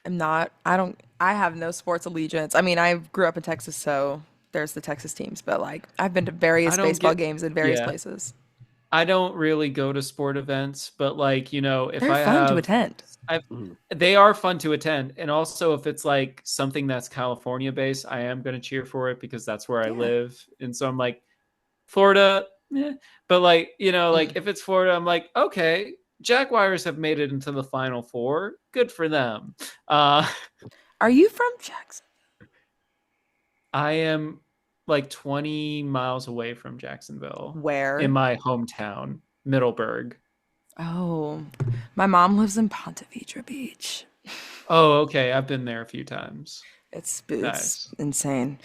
am not. I don't. I have no sports allegiance. I mean, I grew up in Texas, so there's the Texas teams. But like, I've been to I various don't baseball get games in various yeah. places. I don't really go to sport events, but like, if They're I fun to have attend. I've Mhm. they are fun to attend. And also if it's like something that's California based, I am gonna cheer for it because that's where I Yeah. live. And so I'm like, Florida, eh. But like, like if it's Florida, I'm like, okay, Jaguars have made it into the Final Four. Good for them. Uh Are you from Jackson? I am like 20 miles away from Jacksonville in Where? my hometown, Middleburg. Oh, my mom lives in Ponte Vedra Beach. Oh, okay. I've been there a few times. It's Nice. insane.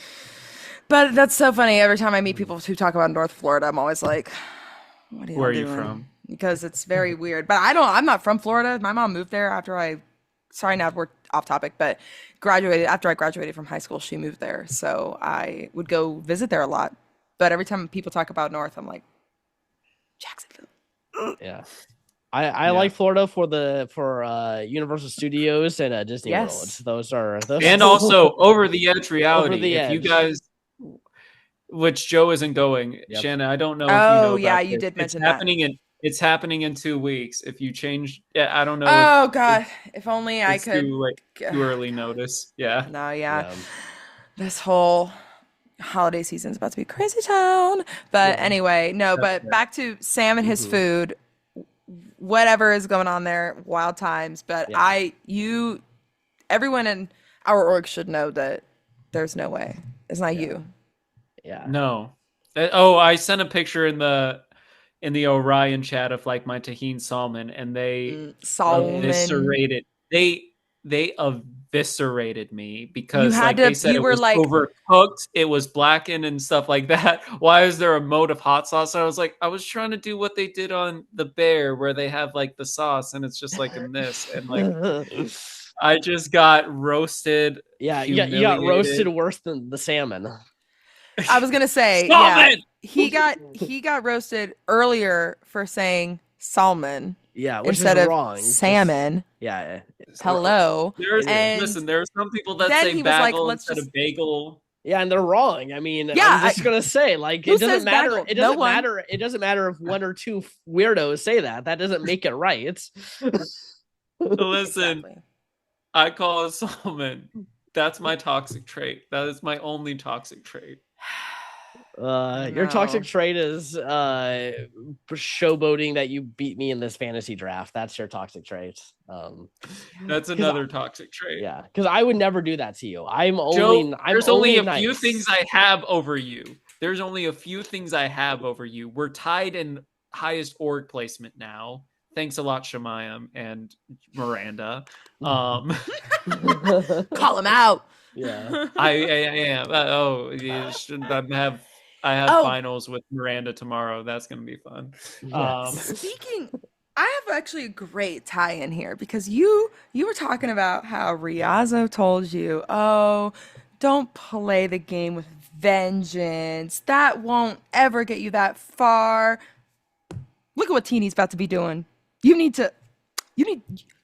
But that's so funny. Every time I meet people who talk about North Florida, I'm always like, what are y'all Where are you doing? from? Because it's very weird. But I'm not from Florida. My mom moved there sorry, now we're off topic, but after I graduated from high school, she moved there. So I would go visit there a lot. But every time people talk about North, I'm like, Jacksonville. Yeah. I Yeah. like Florida for Universal Studios and Disney World. Yes. Those And also Over the Edge reality. Over the If you Edge. guys, which Joe isn't going, Yep. Shannon, I don't know if Oh, you know yeah, about you this. did mention that. It's happening in 2 weeks. If you change, yeah, I don't know Oh, if God. If only I it's could. too early notice. Yeah. No, yeah. Yeah. This whole holiday season is about to be crazy town. But Yeah. anyway, no, That's but fair. back to Sam and his Mhm. food. Whatever is going on there, wild times. But Yeah. everyone in our org should know that there's no way. It's not Yeah. you. Yeah. No. Oh, I sent a picture in the Orion chat of like my tahine salmon, and they Salmon. eviscerated. They eviscerated me You because had like they to, said you it were was like, overcooked, it was blackened and stuff like that. Why is there a mode of hot sauce? I was like, I was trying to do what they did on The Bear, where they have like the sauce, and it's just like in this, and like I just got roasted, Yeah, you got roasted humiliated. worse than the salmon. I was gonna say, Stop yeah, it! he got roasted earlier for saying salmon Yeah, which instead is of wrong. salmon. Yeah. Hello. There's And listen, there are some people that then say he was like, bagel let's instead just of bagel. Yeah, and they're wrong. I mean, Yeah, I'm just gonna say, like, who it doesn't says matter. bagel? It No doesn't one. matter. It doesn't matter if one or two weirdos say that. That doesn't make it right. Listen, Exactly. I call it salmon. That's my toxic trait. That is my only toxic trait. Your toxic No. trait is showboating that you beat me in this fantasy draft. That's your toxic trait. That's another toxic trait. Yeah, because I would never do that to you. I'm Joe, there's only only a few things nice. I have over you. There's only a few things I have over you. We're tied in highest org placement now. Thanks a lot, Shemayam and Miranda. Call him out. Yeah. I am. I have Oh, finals with Miranda tomorrow. That's gonna be fun. Yes. speaking, I have actually a great tie-in here because you were talking about how Riazo told you, "Oh, don't play the game with vengeance. That won't ever get you that far." Look at what Teeny's about to be doing. You need to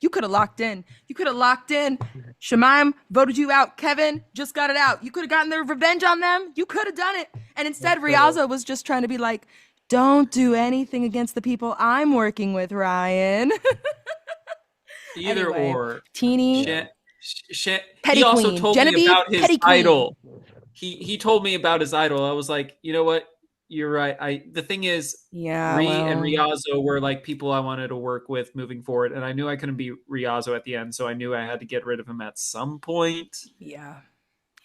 you could have locked in. You could have locked in. Shemaim voted you out. Kevin just got it out. You could have gotten their revenge on them. You could have done it. And instead, Riazo was just trying to be like, don't do anything against the people I'm working with, Ryan. Either Anyway, or. Teeny, He Petty also Queen. told me Genevieve, about his Petty Queen. idol. He told me about his idol. I was like, you know what? You're right. The thing is, Yeah, and well, Riazo were like people I wanted to work with moving forward, and I knew I couldn't be Riazo at the end, so I knew I had to get rid of him at some point. yeah.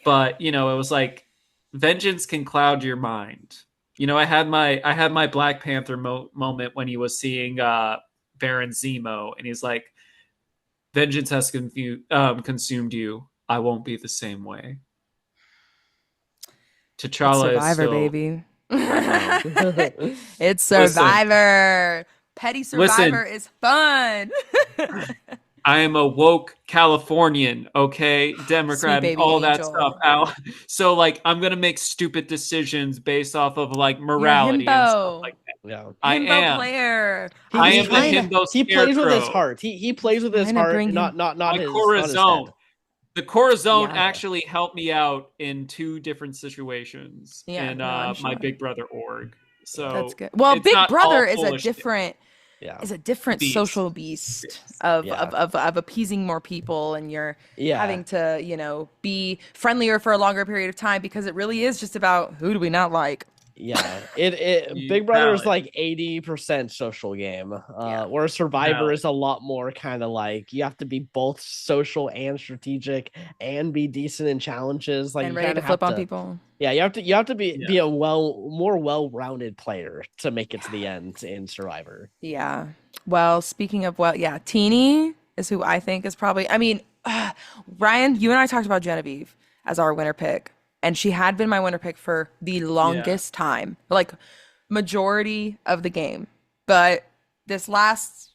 But it was like vengeance can cloud your mind. I had my Black Panther moment when he was seeing Baron Zemo, and he's like, "Vengeance has consumed you. I won't be the same way." It's T'Challa is Survivor, still. baby. It's Survivor. Petty Survivor is fun. I am a woke Californian, okay? Democrat, Sweet baby all that angel. stuff out. So, like, I'm going to make stupid decisions based off of, like, You're a morality and stuff himbo. like that. Yeah. I Himbo am. player. I am He's the trying himbo he plays with his scarecrow. heart. He plays with his Trying to heart, bring him. not My his Corazon. head. The Corazon Yeah. actually helped me out in 2 different situations Yeah, in no, I'm my sure. Big Brother org. So That's good. Well, it's Big not Brother all is a full of shit. different Yeah. Beast. social beast Yes. of, Yeah. of appeasing more people, and you're Yeah. having to, be friendlier for a longer period of time because it really is just about who do we not like. Yeah, Big Brother is like 80% social game, where Survivor is a lot more kind of like you have to be both social and strategic and be decent in challenges, like And you ready kind to of flip have on to. people. Yeah, you have to be a more well-rounded player to make it to the end in Survivor. Yeah. Well, speaking of Teeny is who I think is probably. I mean, Ryan, you and I talked about Genevieve as our winner pick, and she had been my winner pick for the longest time, like majority of the game. But this last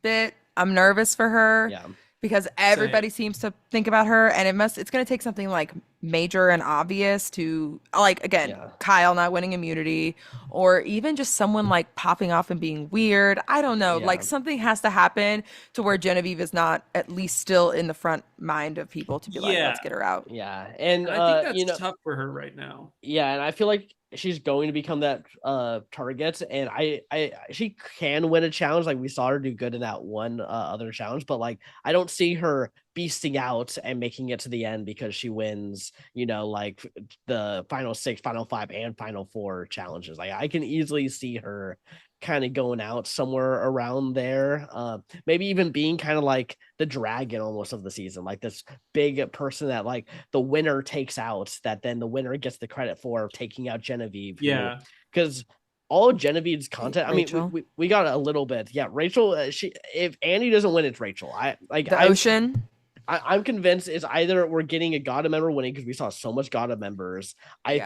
bit, I'm nervous for her Yeah. because everybody seems to think about her, and it's going to take something like major and obvious to, like, again, Kyle not winning immunity, or even just someone like popping off and being weird. I don't know. Yeah. Like, something has to happen to where Genevieve is not at least still in the front mind of people to be like, let's get her out. Yeah, and I think that's tough for her right now. Yeah, and I feel like she's going to become that target, and she can win a challenge. Like we saw her do good in that one other challenge, but like I don't see her beasting out and making it to the end because she wins, like the final 6, final 5, and final 4 challenges. Like I can easily see her kind of going out somewhere around there, maybe even being kind of like the dragon almost of the season, like this big person that like the winner takes out, that then the winner gets the credit for taking out Genevieve. Yeah, because all of Genevieve's content, Rachel. I mean, we got a little bit. Yeah, Rachel. If Andy doesn't win, it's Rachel. Ocean. I'm convinced it's either we're getting a God member winning because we saw so much God members. I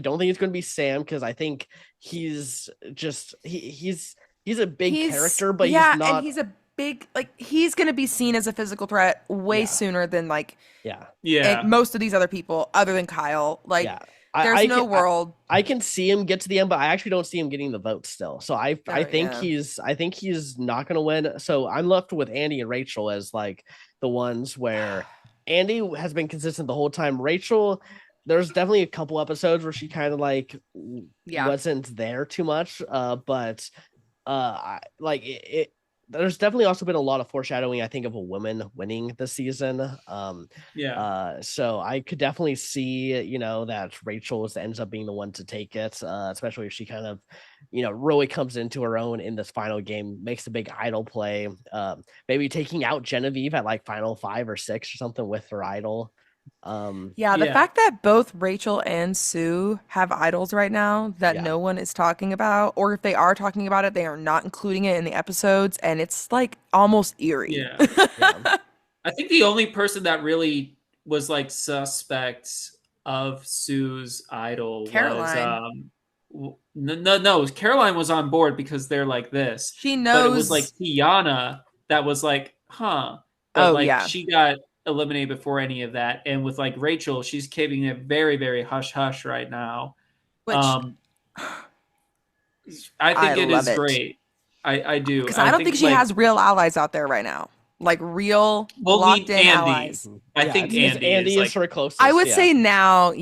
don't think it's going to be Sam, because I think he's just he's a big character, but he's not. And he's a big, like, he's going to be seen as a physical threat way sooner than like most of these other people other than Kyle. Like, there's no world. I can see him get to the end, but I actually don't see him getting the vote still. So I think he's not going to win. So I'm left with Andy and Rachel as like the ones where Andy has been consistent the whole time. Rachel, there's definitely a couple episodes where she kind of like wasn't there too much. But like it there's definitely also been a lot of foreshadowing, I think, of a woman winning the season. So I could definitely see, that Rachel ends up being the one to take it, especially if she kind of, really comes into her own in this final game, makes a big idol play, maybe taking out Genevieve at like final 5 or 6 or something with her idol. The fact that both Rachel and Sue have idols right now that Yeah. no one is talking about, or if they are talking about it, they are not including it in the episodes, and it's like almost eerie. Yeah. I think the only person that really was like suspect of Sue's idol Caroline. was no, Caroline was on board because they're like this. She But it was knows. like Tiana that was like, huh. But Oh, like yeah. she got eliminated before any of that. And with like Rachel, she's keeping it very, very hush hush right now. Which I I think it love is it. great. I do. Because I don't think she like, has real allies out there right now. Like real we'll locked meet in Andy. allies. I think Andy Andy is like her closest. I would say now,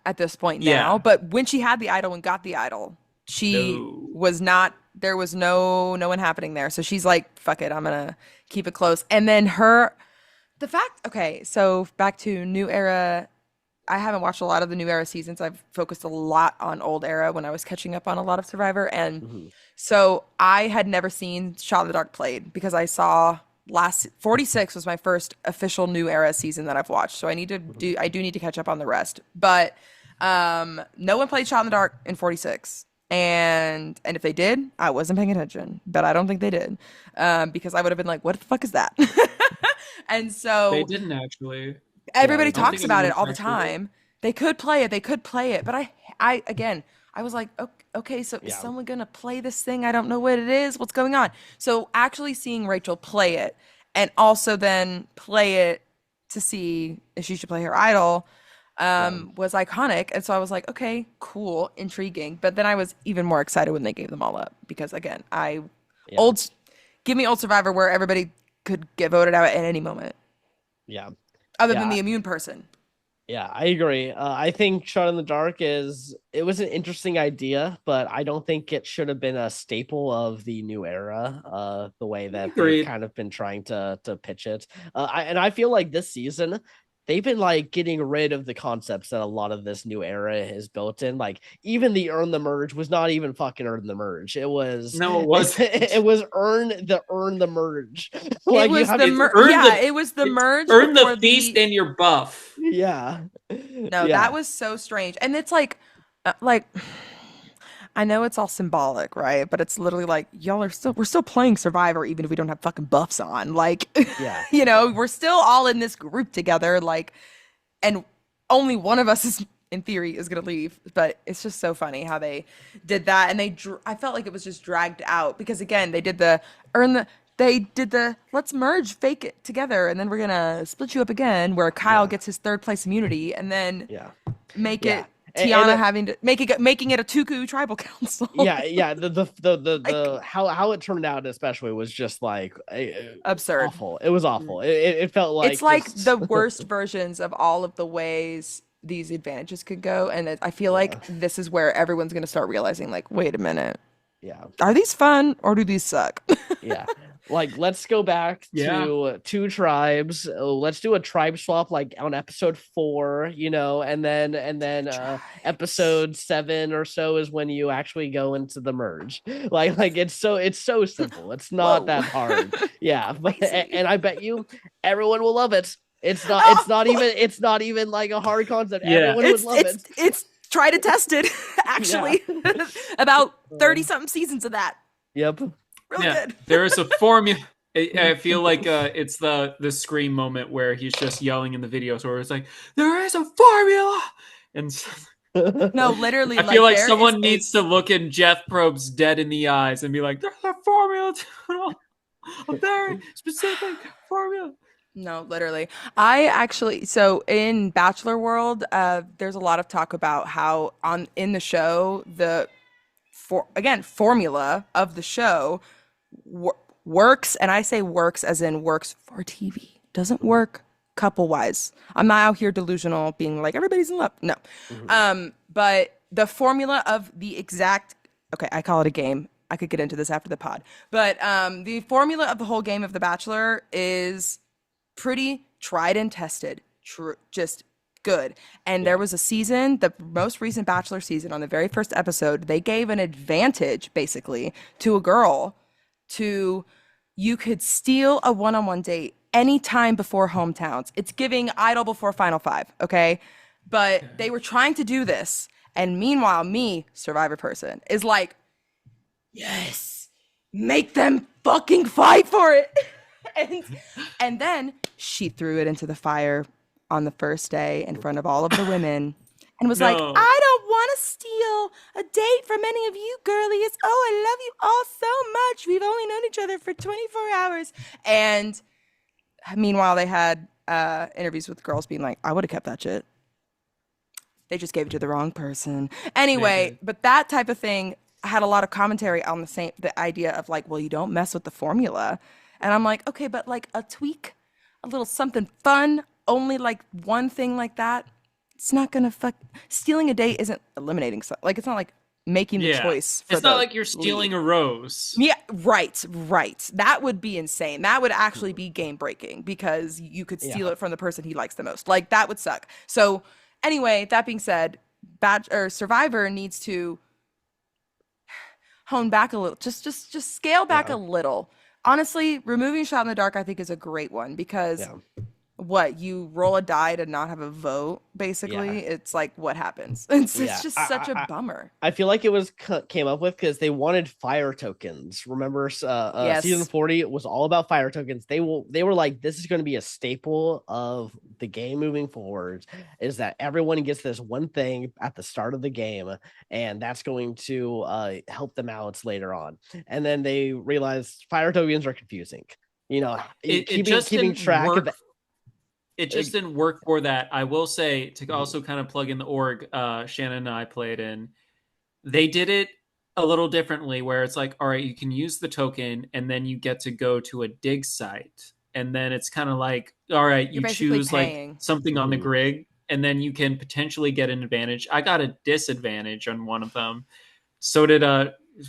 at this point now. Yeah. But when she had the idol and got the idol, she was not, there was no one happening there. So she's like, fuck it, I'm gonna keep it close. And then so back to New Era. I haven't watched a lot of the New Era seasons. I've focused a lot on Old Era when I was catching up on a lot of Survivor. And so I had never seen Shot in the Dark played because I saw 46 was my first official New Era season that I've watched. So I do need to catch up on the rest. But no one played Shot in the Dark in 46. And if they did, I wasn't paying attention. But I don't think they did. Because I would have been like, what the fuck is that? And so they didn't actually. Everybody talks about it all the time. They could play it. But I again, I was like, okay, so is someone gonna play this thing? I don't know what it is. What's going on? So actually seeing Rachel play it and also then play it to see if she should play her idol was iconic. And so I was like, okay, cool, intriguing. But then I was even more excited when they gave them all up because again, give me old Survivor where everybody could get voted out at any moment. Yeah. Other than the immune person. Yeah, I agree. I think Shot in the Dark it was an interesting idea, but I don't think it should have been a staple of the New Era, the way that they've kind of been trying to pitch it. I feel like this season, they've been like getting rid of the concepts that a lot of this New Era is built in. Like even the Earn the Merge was not even fucking Earn the Merge. It was it was earn the merge. Like it was the merge. Earn the feast and your buff. Yeah. No, that was so strange. And it's like I know it's all symbolic, right? But it's literally like we're still playing Survivor even if we don't have fucking buffs on. Like, we're still all in this group together. Like, and only one of us is in theory is gonna leave. But it's just so funny how they did that, and I felt like it was just dragged out because again they did the let's merge, fake it together, and then we're gonna split you up again. Where Kyle gets his 3rd place immunity, and then make it. Tiana having to making it a Tuku tribal council. The how it turned out especially was just like absurd. Awful. It was awful. It felt like it's like the worst versions of all of the ways these advantages could go, and I feel like this is where everyone's gonna start realizing, like, wait a minute, are these fun or do these suck? Like, let's go back to 2 tribes. Let's do a tribe swap, like on episode 4, and then episode 7 or so is when you actually go into the merge. Like it's so simple. It's not that hard. And I bet you everyone will love it. It's not even like a hard concept. Everyone would love it. It's try to test it. Actually, about 30 something seasons of that. Yep. Real good. There is a formula. I feel like it's the Scream moment where he's just yelling in the videos where it's like, there is a formula. And no, literally. I feel like someone needs to look in Jeff Probst dead in the eyes and be like, there's a formula to a very specific formula. No, literally. So in Bachelor World, there's a lot of talk about how in the show, formula of the show works, and I say works as in works for TV. Doesn't work couple wise. I'm not out here delusional being like everybody's in love. No. But the formula of the exact, I call it a game. I could get into this after the pod. But the formula of the whole game of The Bachelor is pretty tried and tested, just good. And there was a season, the most recent Bachelor season, on the very first episode, they gave an advantage basically to a girl to you could steal a one-on-one date anytime before hometowns. It's giving Idol before Final Five, okay? But they were trying to do this, and meanwhile, me, Survivor person, is like, yes, make them fucking fight for it. and and then she threw it into the fire on the first day in front of all of the women and was like, No. I don't want to steal a date from any of you girlies. Oh, I love you all so much. We've only known each other for 24 hours. And meanwhile, they had interviews with girls being like, I would have kept that shit. They just gave it to the wrong person. Anyway, but that type of thing had a lot of commentary on the idea of like, well, you don't mess with the formula. And I'm like, okay, but like a tweak, a little something fun, only like one thing like that, it's not gonna stealing a date isn't eliminating something. Like, it's not like making the choice for it's not like you're stealing a rose. Yeah, right. That would be insane. That would actually be game breaking because you could steal it from the person he likes the most. Like, that would suck. So anyway, that being said, Survivor needs to hone back a little, just scale back a little. Honestly, removing Shot in the Dark, I think, is a great one because you roll a die to not have a vote, basically. It's like, what happens? It's just such a bummer. I feel like it was came up with because they wanted fire tokens. Remember, season 40 was all about fire tokens. They were like, this is going to be a staple of the game moving forward, is that everyone gets this one thing at the start of the game, and that's going to help them out later on. And then they realized fire tokens are confusing. You know, keeping track of that. It just didn't work for that. I will say, to also kind of plug in the org Shannon and I played in, they did it a little differently where it's like, all right, you can use the token and then you get to go to a dig site. And then it's kind of like, all right, you choose like something on the grid and then you can potentially get an advantage. I got a disadvantage on one of them. So did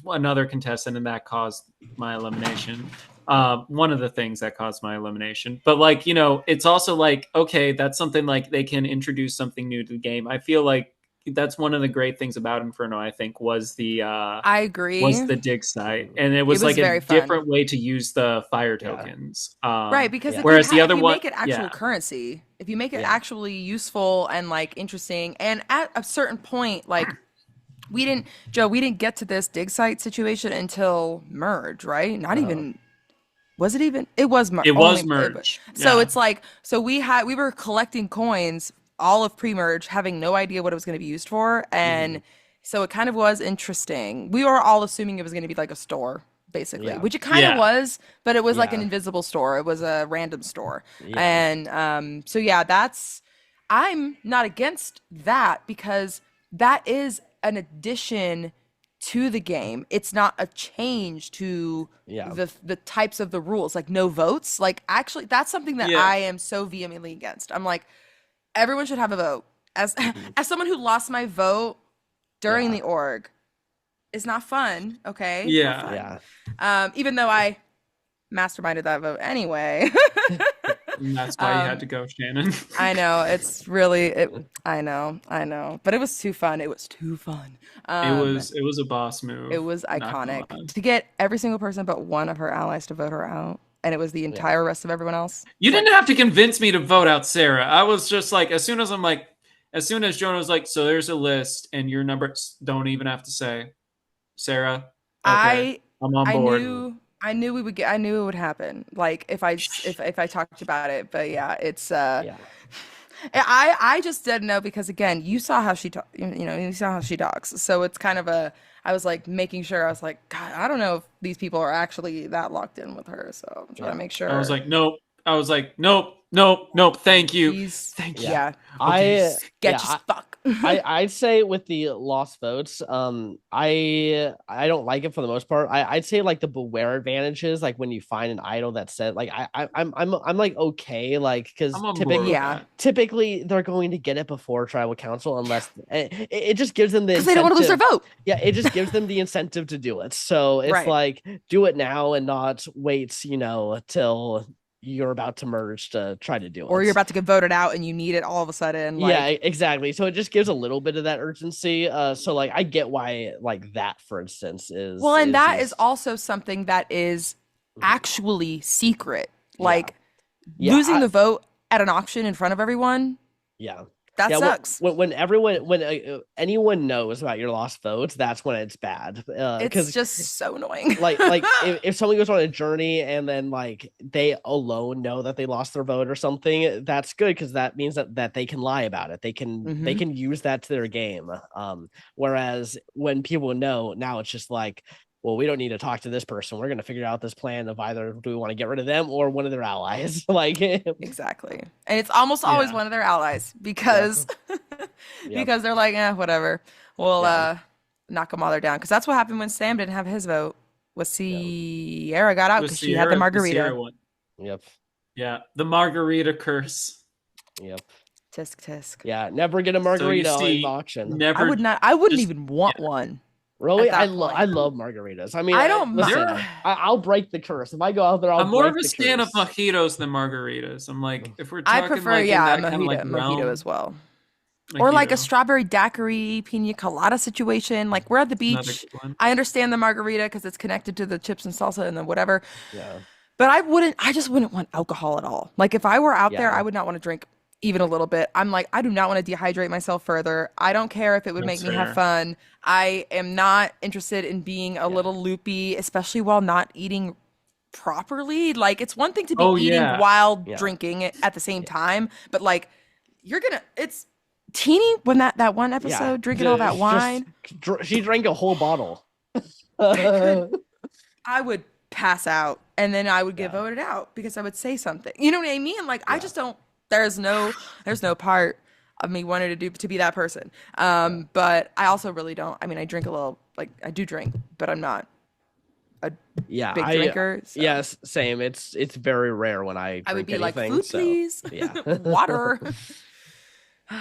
another contestant, and that caused my elimination. One of the things that caused my elimination. But like, you know, it's also like, okay, that's something like they can introduce something new to the game. I feel like that's one of the great things about Inferno, I think, was the I agree. Was the dig site. And it was like a different way to use the fire tokens. Right, because whereas the other if you one, make it actual currency, if you make it actually useful and like interesting, and at a certain point, like we didn't get to this dig site situation until merge, right? Not even. Was it even? It was merge. It was merge. So it's like, we were collecting coins all of pre-merge, having no idea what it was going to be used for, and so it kind of was interesting. We were all assuming it was going to be like a store, basically, which it kind of was, but it was like an invisible store. It was a random store, and I'm not against that because that is an addition to the game. It's not a change to the types of the rules, like no votes. Like, actually, that's something that I am so vehemently against. I'm like, everyone should have a vote. As someone who lost my vote during the org, it's not fun. Okay. Even though I masterminded that vote anyway. And that's why you had to go, Shannon. I know, it's really I know, but it was too fun. It was too fun. It was a boss move. It was iconic to get every single person but one of her allies to vote her out, and it was the entire rest of everyone else. You didn't have to convince me to vote out Sarah. I was just like, as soon as Jonah was like, so there's a list and your numbers, don't even have to say Sarah. Okay, I'm on board. I knew it would happen. Like, if I talked about it, but yeah, it's I just didn't know because, again, you saw how she you saw how she talks. So it's kind of I was like making sure. I was like, God, I don't know if these people are actually that locked in with her. So I'm trying to make sure. I was like, nope. I was like, nope, nope, nope. Thank you, He's thank you. yeah, Okay. sketch as fuck. I'd say with the lost votes, I don't like it for the most part. I'd say like the beware advantages, like when you find an idol that said like I'm like okay, like because I'm on board with Yeah. that. typically they're going to get it before tribal council unless it just gives them the Because they don't want to lose their incentive. vote. Yeah, it just gives them the incentive to do it. So it's Right. like do it now and not wait, till you're about to merge to try to do it. Or you're about to get voted out and you need it all of a sudden. Yeah, Like, exactly. So it just gives a little bit of that urgency. So like I get why like that, for instance, is well, and that is used. also something that is actually secret. Yeah. Like Yeah, losing the vote at an auction in front of everyone, yeah. that Yeah, sucks. when anyone knows about your lost votes, that's when it's bad. It's Because just so annoying. like if someone goes on a journey and then like they alone know that they lost their vote or something, that's good because that means that they can lie about it. They can use that to their game. Whereas when people know, now it's just like, well, we don't need to talk to this person. We're going to figure out this plan of either do we want to get rid of them or one of their allies. Like Exactly. And it's almost always one of their allies because because they're like, whatever. We'll knock them all down. Because that's what happened when Sam didn't have his vote. Was Sierra got out because she had the margarita. Yep. Yeah, the margarita curse. Yep. Tisk tisk. Yeah, never get a margarita in auction. Never. I wouldn't even want one. Really, I love margaritas. I mean, I don't. Listen, I'll break the curse if I go out there. I'm more of a fan of mojitos than margaritas. I'm like, if we're talking, I prefer like, a in that kind of like mojito as well. Mojito. Or like a strawberry daiquiri pina colada situation. Like we're at the beach. I understand the margarita because it's connected to the chips and salsa and then whatever. Yeah. But I just wouldn't want alcohol at all. Like if I were out there, I would not want to drink even a little bit. I'm like, I do not want to dehydrate myself further. I don't care if it would make me have fun. I am not interested in being a little loopy, especially while not eating properly. Like it's one thing to be eating while drinking at the same time, but like it's Teeny when that one episode drinking all that wine. She drank a whole bottle. I would pass out and then I would get voted out because I would say something. You know what I mean? Like I just don't. There's no part of me wanting to be that person. But I also really don't. I mean, I drink a little. Like I do drink, but I'm not a big drinker. So. Yes, same. It's very rare when I drink would be anything, like, food, please. Yeah, water.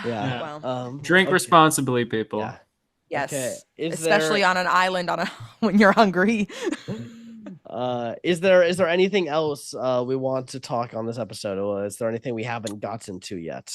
Yeah. Well, drink responsibly, people. Yeah. Yes, okay. Especially on an island when you're hungry. Is there anything else we want to talk on this episode, or is there anything we haven't gotten to yet?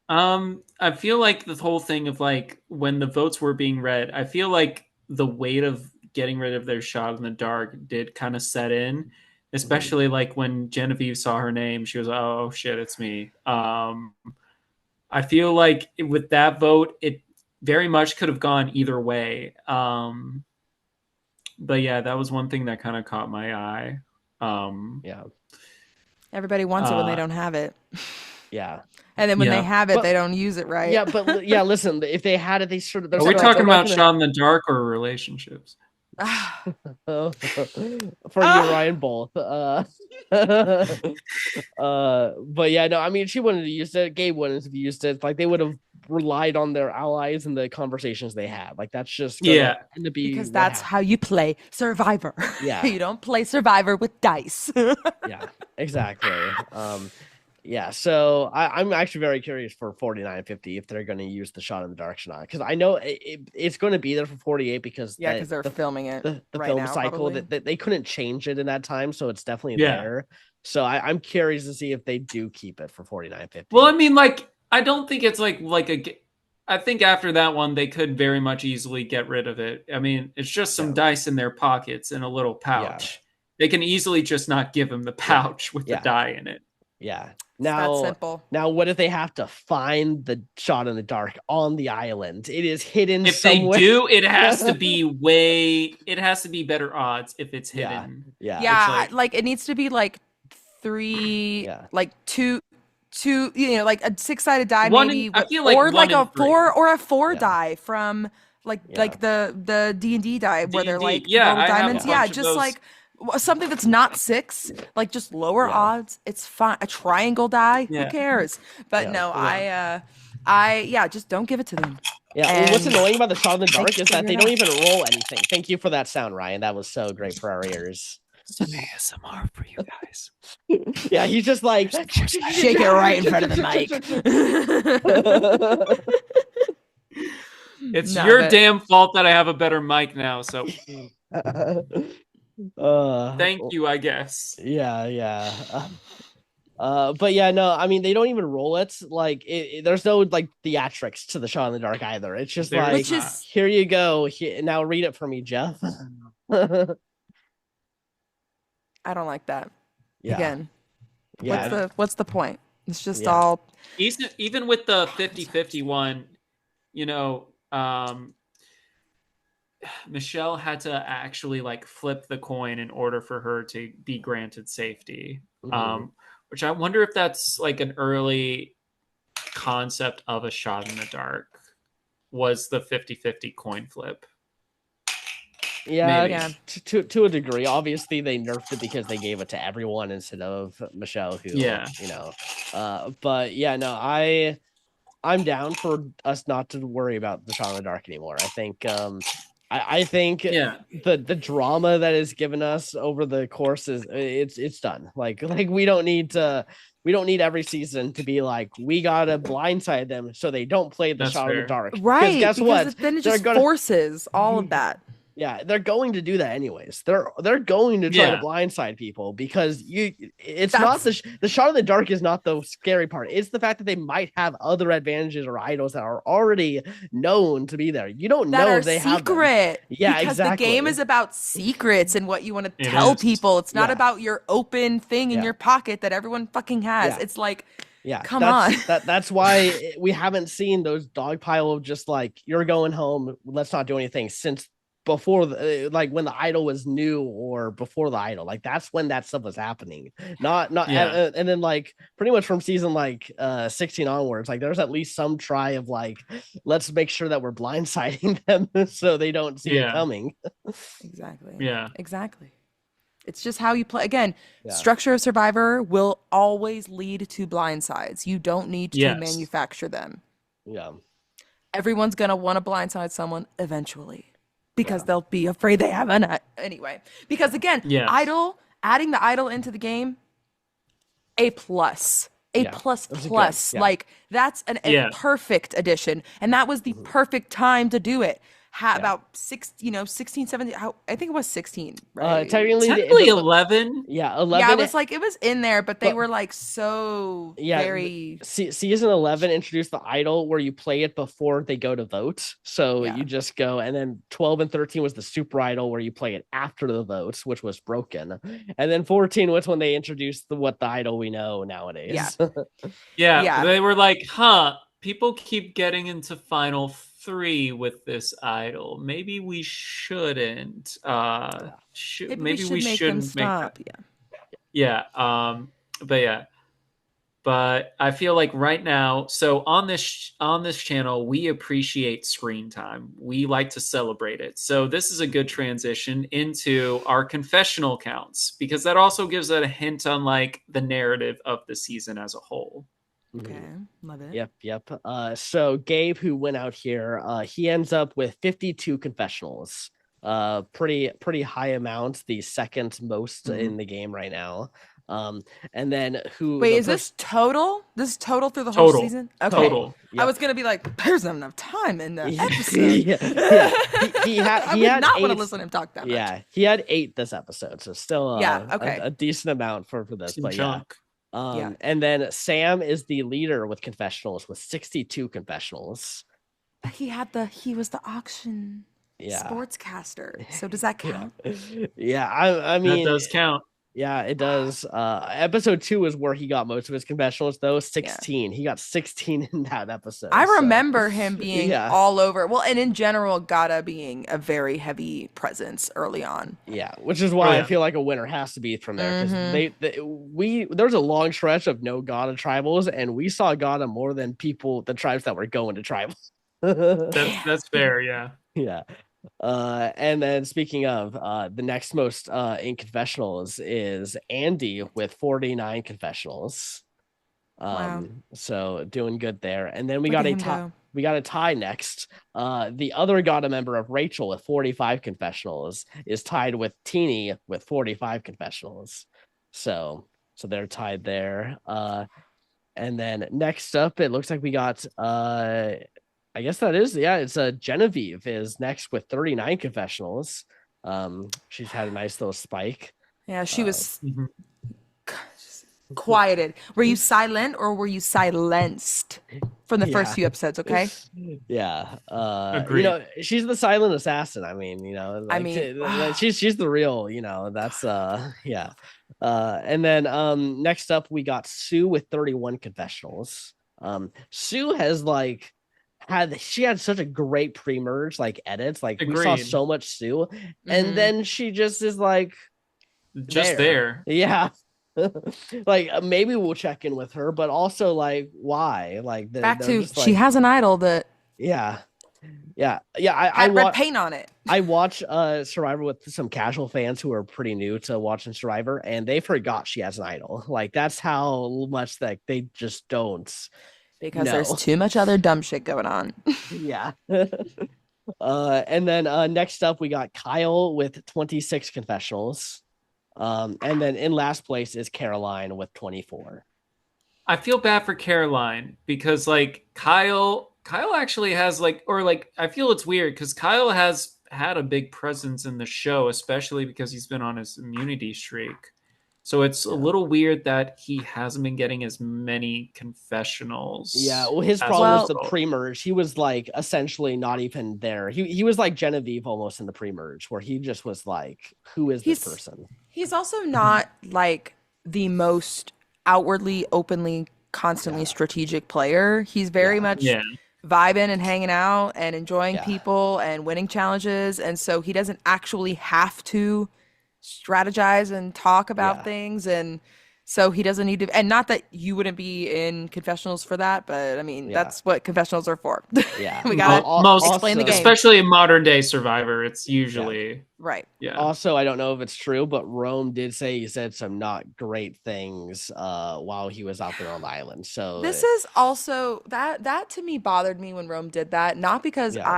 I feel like the whole thing of like when the votes were being read, I feel like the weight of getting rid of their shot in the dark did kind of set in, especially like when Genevieve saw her name, she was like, oh shit, it's me. I feel like with that vote, it very much could have gone either way. But yeah, that was one thing that kind of caught my eye. Everybody wants it when they don't have it. Yeah. And then when they have it, they don't use it right. Yeah, but listen, if they had it, they sort of. Are we talking about shot in the dark or relationships? For you, Ryan, both. But yeah, no, I mean, she wouldn't have used it. Gabe wouldn't have used it. Like they would have relied on their allies and the conversations they had. Like that's just to be because that's how you play Survivor. Yeah, you don't play Survivor with dice. Yeah, exactly. Yeah, so I'm actually very curious for 49-50 if they're going to use the shot in the dark shot, because I know it's going to be there for 48 because because they're filming it the right film now, cycle that they couldn't change it in that time, so it's definitely there. So I'm curious to see if they do keep it for 49-50. Well, I mean, like I don't think it's like I think after that one they could very much easily get rid of it. I mean, it's just some dice in their pockets in a little pouch. They can easily just not give them the pouch with the die in it. Yeah. Now, that simple. Now, what if they have to find the shot in the dark on the island? It is hidden. If somewhere. They do, it has to be it has to be better odds if it's hidden. Yeah. Like it needs to be like 3, like two, like a 6-sided die maybe, I feel like or like a 4 3. Die from like the D&D die where they're like I diamonds. have a bunch just of like something that's not 6, like just lower Yeah. odds. It's fine. A triangle die, who Yeah. cares? But Yeah. no, Yeah. yeah, just don't give it to them. Yeah, well, what's And annoying about the shot in the they dark can is that figure they it don't out. even roll anything. Thank you for that sound, Ryan. That was so great for our ears. Some ASMR for you guys. Yeah, he's just like Shake it right in front of the mic. It's No, your but damn fault that I have a better mic now. So uh, thank you, I guess. yeah, yeah. But yeah, no, I mean they don't even roll it. Like there's no like theatrics to the shot in the dark either. It's just There like is which not. is here you go. Now read it for me, Jeff. I don't like that. Yeah, Again, yeah, what's the point? It's just yeah. all Even with the 50-50 one, you know, Michelle had to actually like flip the coin in order for her to be granted safety. Mhm. Which I wonder if that's like an early concept of a shot in the dark was the 50-50 coin flip. Yeah, Maybe. yeah. to a degree. Obviously, they nerfed it because they gave it to everyone instead of Michelle, who Yeah. you know. But yeah, no, I'm down for us not to worry about the shot in the dark anymore. I think I think Yeah. the drama that is given us over the course is it's done. Like we don't need every season to be like we gotta blindside them so they don't play the That's shot in the fair. dark. Because Right, guess because what? then it They're just gonna forces all of that. yeah, they're going to do that anyways. They're going to try to Yeah. blindside people because it's not That's the shot in the dark is not the scary part. It's the fact that they might have other advantages or idols that are already known to be there. You don't that know are if they have them. secret Yeah, because the game exactly. is about secrets and what you want to It tell is. people. It's not Yeah, about your open thing in yeah, your pocket that everyone fucking has. yeah. It's like, Yeah, come on. that's why we haven't seen those dog pile of just like you're going home, let's not do anything since before like when the idol was new or before the idol. Like that's when that stuff was happening. Not Yeah. and then like pretty much from season like 16 onwards, like there's at least some try of like let's make sure that we're blindsiding them so they don't see it Yeah. coming. Exactly. Yeah. Exactly. It's just how you play. Again, Yeah. structure of Survivor will always lead to blind sides. You don't need to Yes. manufacture them. Yeah. Everyone's gonna want to blindside someone eventually because Yeah. they'll be afraid they have an anyway. Because again, Yes. idol adding the idol into the game, a plus. A Yeah. plus It was a good. plus. Yeah. Like that's a Yeah. perfect addition. And that was the Mhm. perfect time to do it. Yeah. About 16, 17, I think it was 16, right? Technically Technically 11. yeah, Yeah, 11 it was in there, but they but were like so yeah, very season 11 introduced the idol where you play it before they go to vote. So yeah. you just go, and then 12 and 13 was the super idol where you play it after the votes, which was broken. And then 14 was when they introduced what the idol we know Yeah. nowadays. Yeah. Yeah. They were like, huh, people keep getting into final 3 with this idol. Maybe we shouldn't. Maybe we We should make them shouldn't make that. stop. Yeah. Yeah. But yeah. But I feel like right now, so on this channel, we appreciate screen time. We like to celebrate it. So this is a good transition into our confessional counts because that also gives a hint on like the narrative of the season as a whole. Okay. Love it. Yep. So Gabe, who went out here, he ends up with 52 confessionals. Pretty high amount, the second most in the game right now. And then Wait, is this total? This is total through the whole Total. season? Okay. Total. I Yep. was gonna be like, there's not enough time in the Yeah. episode. Yeah. He I would had not want to 8 listen to him talk that much. Yeah, he had 8 this episode, so still Yeah, okay. a decent amount for this. Some But chunk. Yeah. And then Sam is the leader with confessionals with 62 confessionals. He was the auction Yeah. sportscaster. So does that count? Yeah, I mean That does count. yeah, it does. Episode 2 is where he got most of his confessionals, though. 16. He got 16 in that episode. I so- remember him being Yeah. all over. Well, and in general, Gata being a very heavy presence early on. Yeah, which is why Oh, yeah. I feel like a winner has to be from there because there's a long stretch of no Gata tribals, and we saw Gata more than the tribes that were going to tribals. That's fair, yeah. Yeah. And then speaking of the next most in confessionals is Andy with 49 confessionals. Wow. So doing good there. And then we Look got at a him tie. go. We got a tie next. The other GOTA member of Rachel with 45 confessionals is tied with Teeny with 45 confessionals. So they're tied there. And then next up, it looks like we got I guess that is, yeah, it's Genevieve is next with 39 confessionals. She's had a nice little spike. Yeah, she was Mhm. quieted. Were you silent or were you silenced from the first Yeah. few episodes? Okay. Yeah. Agreed. She's the silent assassin. I mean, I like mean, she's the real, that's yeah. And then next up we got Sue with 31 confessionals. Sue has like she had such a great pre-merge like edits. Like we saw Agreed. so much Sue, and mhm. then she just is like Just there. there. Yeah. Like maybe we'll check in with her, but also like why? Like Back they're to just she like, has an idol that yeah. Yeah. I had red want paint on it. I watch Survivor with some casual fans who are pretty new to watching Survivor, and they forgot she has an idol. Like that's how much that they just don't Because there's know. too much other dumb shit going on. Yeah. And then next up we got Kyle with 26 confessionals. And then in last place is Caroline with 24. I feel bad for Caroline because like Kyle actually has like or like I feel it's weird because Kyle has had a big presence in the show, especially because he's been on his immunity streak. So it's a Yeah. little weird that he hasn't been getting as many Yeah, confessionals well, his as a problem was Well, the result. pre-merge. He was like essentially not even there. He was like Genevieve almost in the pre-merge, where he just was like, "Who is this he's person?" he's also Mhm. not like the most outwardly, openly, constantly Yeah, strategigic player. He's very yeah, much Yeah. vibing and hanging out and enjoying yeah, people and winning challenges, and so he doesn't actually have to strategize and talk about yeah, things, and so he doesn't need to, and not that you wouldn't be in confessionals for that, but I mean yeah, that's what confessionals are for. yeah. We gotta Most, explain the Also, game. especially in modern day Survivor, it's yeah. usually Right. yeah. Also, I don't know if it's true, but Rome did say he said some not great things while he was out there on the island. So This is also that to me bothered me when Rome did that, not because yeah,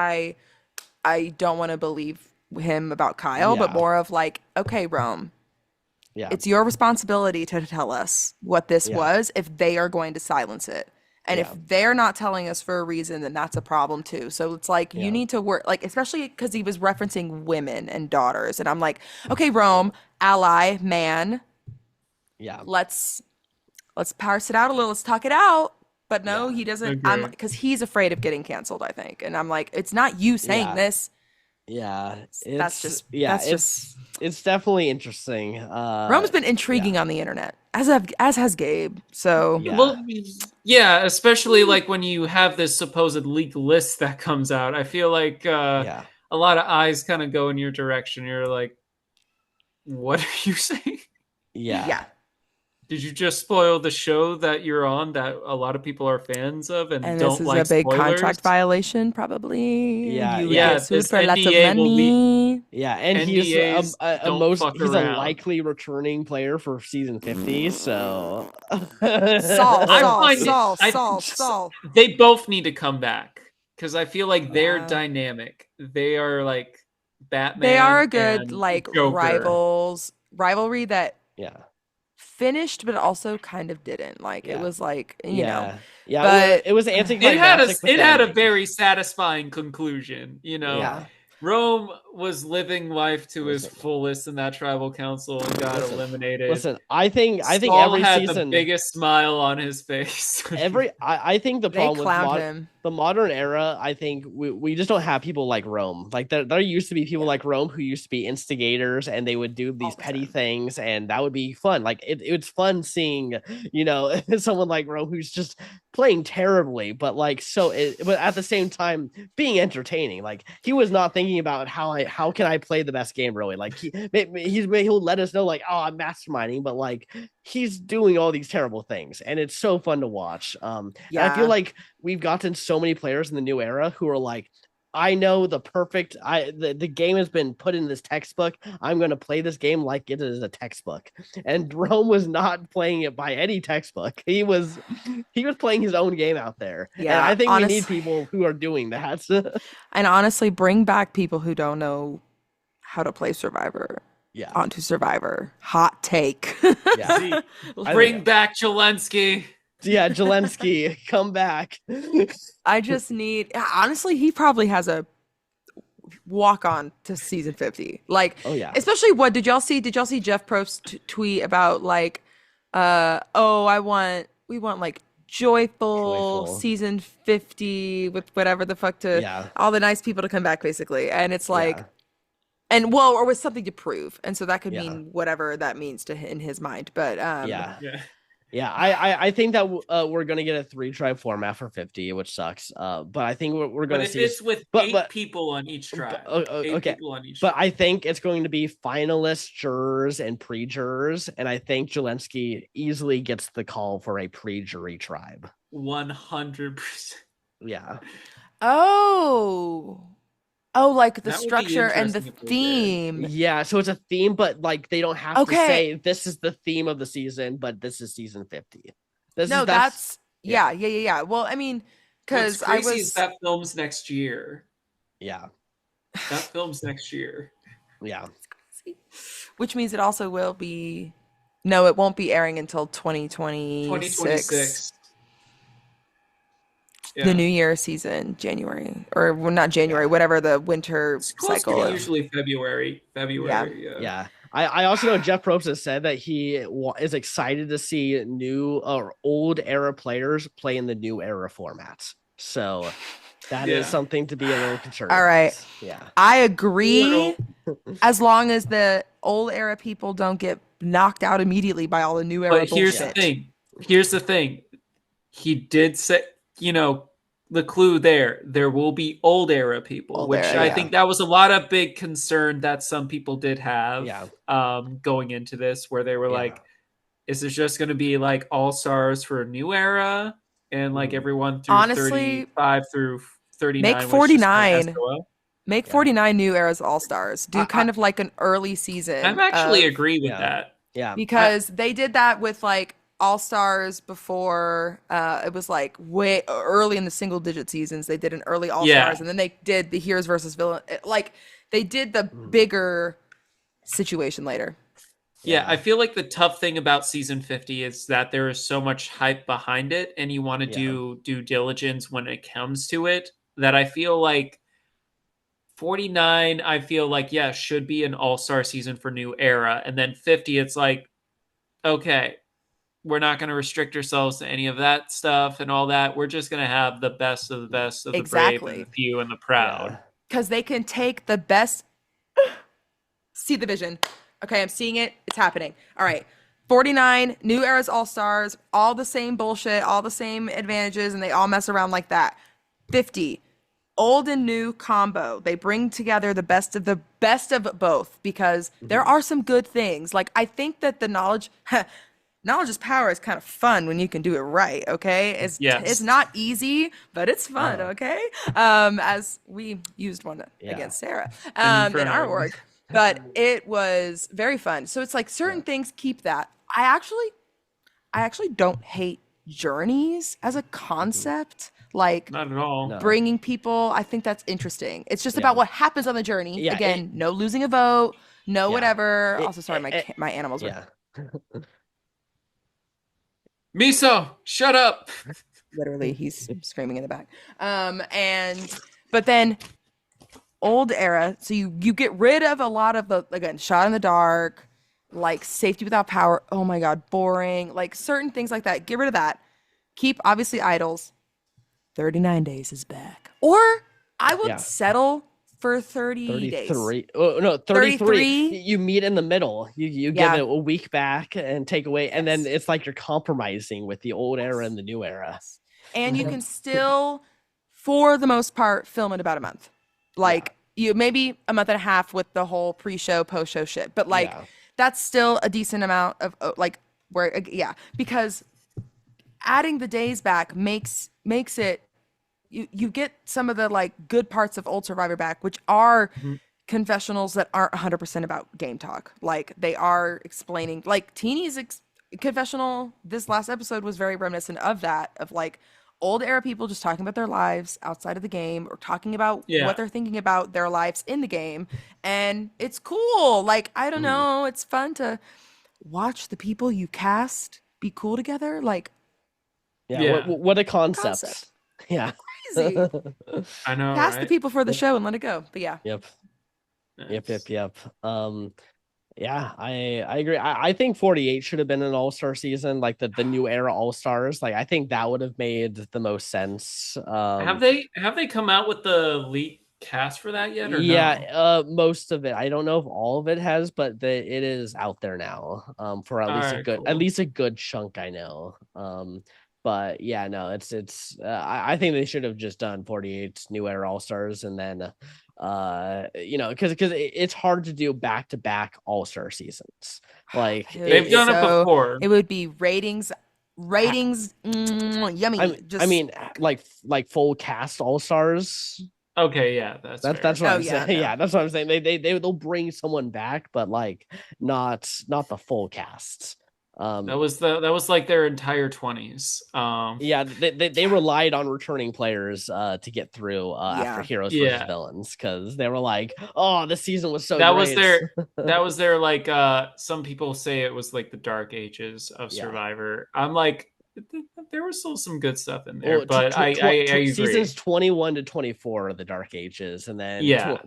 I don't want to believe him about Kyle, but yeah, more of like, okay, Rome, yeah, it's your responsibility to tell us what this yeah, was if they are going to silence it. And if yeah, they're not telling us for a reason, then that's a problem too. So it's like you yeah, need to work, like, especially because he was referencing women and daughters. And I'm like, okay, Rome, ally, man, yeah, let's parse it out a little. Let's talk it out. But no, yeah, he doesn't. I'm Agree. because he's afraid of getting canceled, I think. And I'm like, it's not you saying yeah. this. Yeah, That's it's just yeah, that's just it's definitely interesting. Rome's been Yeah, intriguing on the internet, as has Gabe. So yeah, Well, yeah, especially like when you have this supposed leaked list that comes out. I feel like yeah, a lot of eyes kind of go in your direction. You're like, what are you saying? yeah, yeah, Did you just spoil the show that you're on that a lot of people are fans of and and this don't is a like big spoilers? contract violation. Probably yeah, you would yeah, get Yeah, sued this for lots of NDA will be money. yeah, and he's NDAs a don't most fuck he's a around. likely returning player for season 50. So Saul, I Saul, find it Saul, I Saul, Saul. they both need to come back because I feel like they're Yeah, dynamic. They are like they are Batman a good and like Joker. rivalry that yeah, finished, but also kind of didn't. Like it yeah, was like yeah, yeah. Well, but it was anticlimactic with It the had a ending. very satisfying conclusion, you know. yeah. Yeah, Rome was living life to his listen, fullest in that tribal council and got listen, eliminated. listen. I think Saul every had the season. biggest smile on his face. I think the They problem with clowned him. the modern era, I think we just don't have people like Rome. Like there used to be people Yeah. like Rome who used to be instigators and they would do All these the petty time. things and that would be fun. Like it's fun seeing, someone like Rome who's just playing terribly, but but at the same time being entertaining. Like he was not thinking about how can I play the best game really. Like he'll let us know like, oh, I'm masterminding, but like he's doing all these terrible things and it's so fun to watch. And I feel Yeah. like we've gotten so many players in the new era who are like, I know the perfect. The game has been put in this textbook. I'm going to play this game like it is a textbook. And Rome was not playing it by any textbook. He was playing his own game out there. And Yeah, I think we need honestly. people who are doing that. And honestly, bring back people who don't know how to play Survivor Yeah, onto Survivor. Hot take. yeah. See, I bring think- back Zelensky. Yeah, Zelensky, come back. I just need, honestly, he probably has a walk on to season 50. Like, Oh yeah. especially what did y'all see Jeff Probst's tweet about like, oh, we want like joyful Joyful. season 50 with whatever the fuck to Yeah. all the nice people to come back basically. And it's like, Yeah. and well, or with something to prove. And so that could Yeah. mean whatever that means in his mind. But Yeah. Yeah. Yeah, I think that we're gonna get a 3-tribe format for 50, which sucks. But I think we're But gonna if see. it's with eight people on each tribe, eight Okay, people on each but tribe. I think it's going to be finalists, jurors, and pre-jurors, and I think Zelensky easily gets the call for a pre-jury tribe. 100%. Yeah, oh, like the That would be structure and the interesting if they did. theme. yeah. So it's a theme, but like they don't have to Okay. say this is the theme of the season, but this is season 50. No, that's yeah. Well, I mean, What's because I crazy is was that film's next year. yeah, That film's next year. yeah. which means it also will be no, it won't be airing until 2026. 2026. The Yeah. New Year season, January. Or well, not January, whatever the winter School's cycle is. usually February. Yeah. Yeah. I also know Jeff Probst has said that he is excited to see new or old era players play in the new era formats. So that is Yeah. something to be a little concerned. All right. about. Yeah. I agree as long as the old era people don't get knocked out immediately by all the new era But here's bullshit. the thing. Here's the thing. He did say, the clue there will be old era people, Old which era, I yeah. think that was a lot of big concern that some people did have Yeah. going into this, where they were Yeah. like, is this just going to be like all stars for a new era and like everyone through Honestly, 35 through 39 make was just kind 49. of SOL? Make 49 new eras all stars. Do kind of like an early season. I'm actually of- agree with Yeah. that. Yeah. because they did that with like all stars before it was like way early in the single digit seasons. They did an early all Yeah. stars and then they did the heroes versus villain. Like they did the bigger situation later. Yeah, I feel like the tough thing about season 50 is that there is so much hype behind it and you want to do due diligence when it comes to it, that I feel like 49, I feel like, yeah, should be an all-star season for new era. And then 50, it's like, okay, we're not going to restrict ourselves to any of that stuff and all that. We're just going to have the best of the best of the brave Exactly. and the few and the proud. Yeah. Because they can take the best. See the vision. Okay, I'm seeing it. It's happening. All right. 49, new eras all stars, all the same bullshit, all the same advantages, and they all mess around like that. 50, old and new combo. They bring together the best of both because there are some good things. Like I think that the knowledge is power is kind of fun when you can do it right, okay? It's not easy, but it's fun, okay? As we used one against Sarah in our org. But it was very fun. So it's like certain things keep that. I actually don't hate journeys as a concept. Like Not at all. bringing people, I think that's interesting. It's just about what happens on the journey. Yeah, Again, no losing a vote, no whatever. Also, sorry, my animals are Miso, shut up. literally he's screaming in the back. But then old era, so you get rid of a lot of the, again, shot in the dark, like safety without power. Oh my god, boring. Like certain things like that. Get rid of that. Keep obviously idols. 39 days is back. Or I would settle for 30 days. 33. Oh, no, 33. You meet in the middle. You give it a week back and take away, and then it's like you're compromising with the old era and the new era. And you can still, for the most part, film in about a month. Like you maybe a month and a half with the whole pre-show, post-show shit. But like that's still a decent amount of because adding the days back makes it you get some of the like good parts of Old Survivor back, which are Mhm. confessionals that aren't 100% about game talk. Like they are explaining, like Teeny's confessional this last episode was very reminiscent of that, of like old era people just talking about their lives outside of the game or talking about what Yeah. they're thinking about their lives in the game. And it's cool. Like, I don't Mm. know, it's fun to watch the people you cast be cool together. Like, Yeah, Yeah. what a what a concept. concept. Yeah. Crazy. I know, Cast the right? people for the show and let it go. But yeah. Yep. Yep, yep, Nice. yep. Yeah, I agree. I think 48 should have been an all-star season, like the new era all-stars. Like I think that would have made the most sense. Have they come out with the leak cast for that yet or Yeah, no? most of it. I don't know if all of it has, but it is out there now. For All right, at cool. least a good chunk, I know. But yeah, no, I think they should have just done 48 new era all-stars and then because it's hard to do back-to-back all-star seasons. Like It would They've be done it so, before. it would be ha- ratings, yummy. I Just, mean like full cast all-stars. Okay, yeah, that's That's fair. what oh I'm yeah, saying. no. Yeah, that's what I'm saying. They'll bring someone back, but like not the full cast. Um, That was like their entire 20s. yeah, they relied on returning players to get through after Yeah. Heroes versus Yeah. Villains because they were like, oh, this season was so That was great. their like some people say it was like the dark ages of Yeah. Survivor. I'm like there was still some good stuff in there, Well, but I seasons agree. 21 to 24 are the Dark Ages, and then Yeah,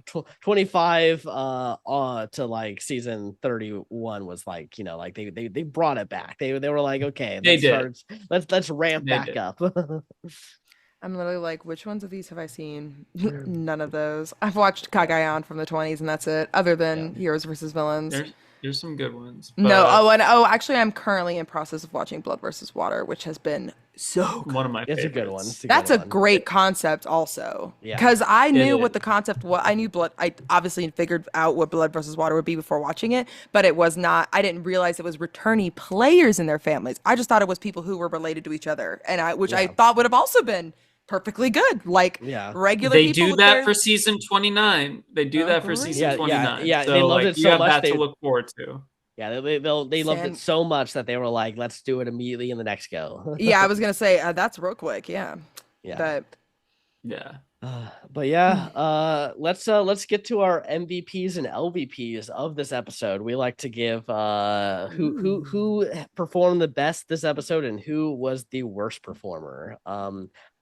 25 to like season 31 was like like they brought it back. They were like, okay, they did. let's ramp They back did. up. I'm literally like, which ones of these have I seen? None of those. I've watched Kagayan from the 20s and that's it, other Yeah. than Heroes versus Villains. There's some good ones, No, but actually, I'm currently in process of watching Blood versus Water, which has been so good. one of my It's a good one. favorites. It's a good That's a one. great concept, also, Yeah. because I It knew what is. the concept was. I knew Blood. I obviously figured out what Blood versus Water would be before watching it, but it was not. I didn't realize it was returnee players and their families. I just thought it was people who were related to each other, which I Yeah. thought would have also been perfectly good, like Yeah. regular They people do with that their. for season 29. They do Oh, that for season great! twenty-nine. Yeah. They So loved like it you so have much that to look forward to. they loved it San. so much that they were like, let's do it immediately in the next go. Yeah, I was gonna say that's real quick. Yeah, Yeah. but Yeah. But yeah, let's get to our MVPs and LVPs of this episode. We like to give who performed the best this episode and who was the worst performer.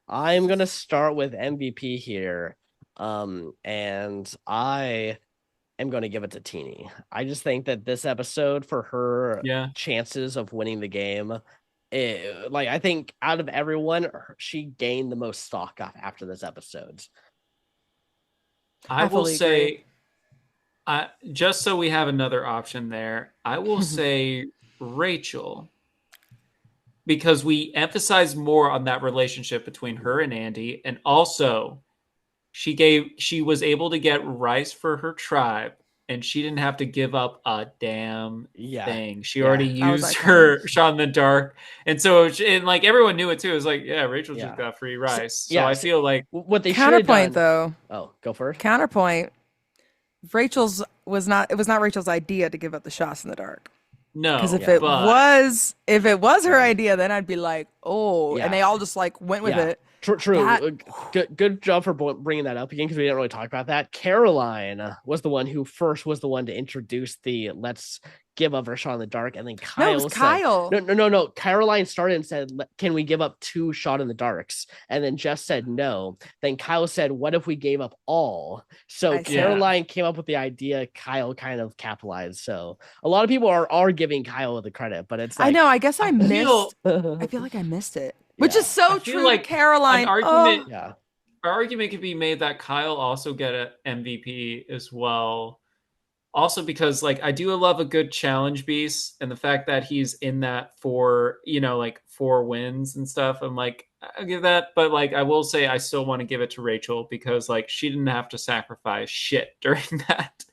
I'm gonna start with MVP here. And I am going to give it to Teeny. I just think that this episode for her Yeah. chances of winning the game, like I think out of everyone, she gained the most stock after this episode. I I will fully agree. say just so we have another option there, I will say Rachel because we emphasize more on that relationship between her and Andy, and also she was able to get rice for her tribe, and she didn't have to give up a damn Yeah, thing. She already yeah, That was used iconic. her shot in the dark, and so and like everyone knew it too. It was like, yeah, Rachel just yeah. got free So, rice. So yeah, I so feel like what they should have Counterpoint done. though. Oh, go first. Counterpoint. Rachel's was not. It was not Rachel's idea to give up the shots in the dark. Because no, if Yeah, it but was, her yeah, idea, then I'd be like, oh, and yeah. they all just like went with Yeah, it. true. That Good job for bringing that up again because we didn't really talk about that. Caroline was the one who first was the one to introduce the let's give up our shot in the dark, and then no, it was Kyle said Kyle. no. Caroline started and said, "Can we give up 2 shot in the darks?" And then Jess said no. Then Kyle said, "What if we gave up all?" So I see. yeah, Caroline came up with the idea. Kyle kind of capitalized. So a lot of people are giving Kyle the credit, but it's I like know. I guess I I feel missed. I feel like I missed it, which is yeah, I so feel true to like an Caroline. argument Oh, yeah. argument could be made that Kyle also get an MVP as well. Also because like I do love a good challenge beast and the fact that he's in that for, like 4 wins and stuff. I'm like, I'll give that, but like I will say I still want to give it to Rachel because like she didn't have to sacrifice shit during that.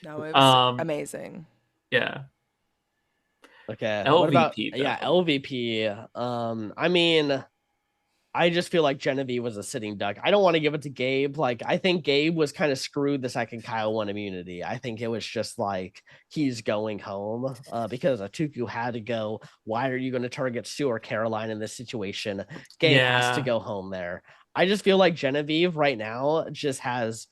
no, it was um amazing. yeah. Okay. What about LVP yeah, though. LVP? I mean, I just feel like Genevieve was a sitting duck. I don't want to give it to Gabe. Like, I think Gabe was kind of screwed the second Kyle won immunity. I think it was just like he's going home because Atuku had to go. Why are you going to target Sue or Caroline in this situation? Gabe has to go home there. I just feel like Genevieve right now just has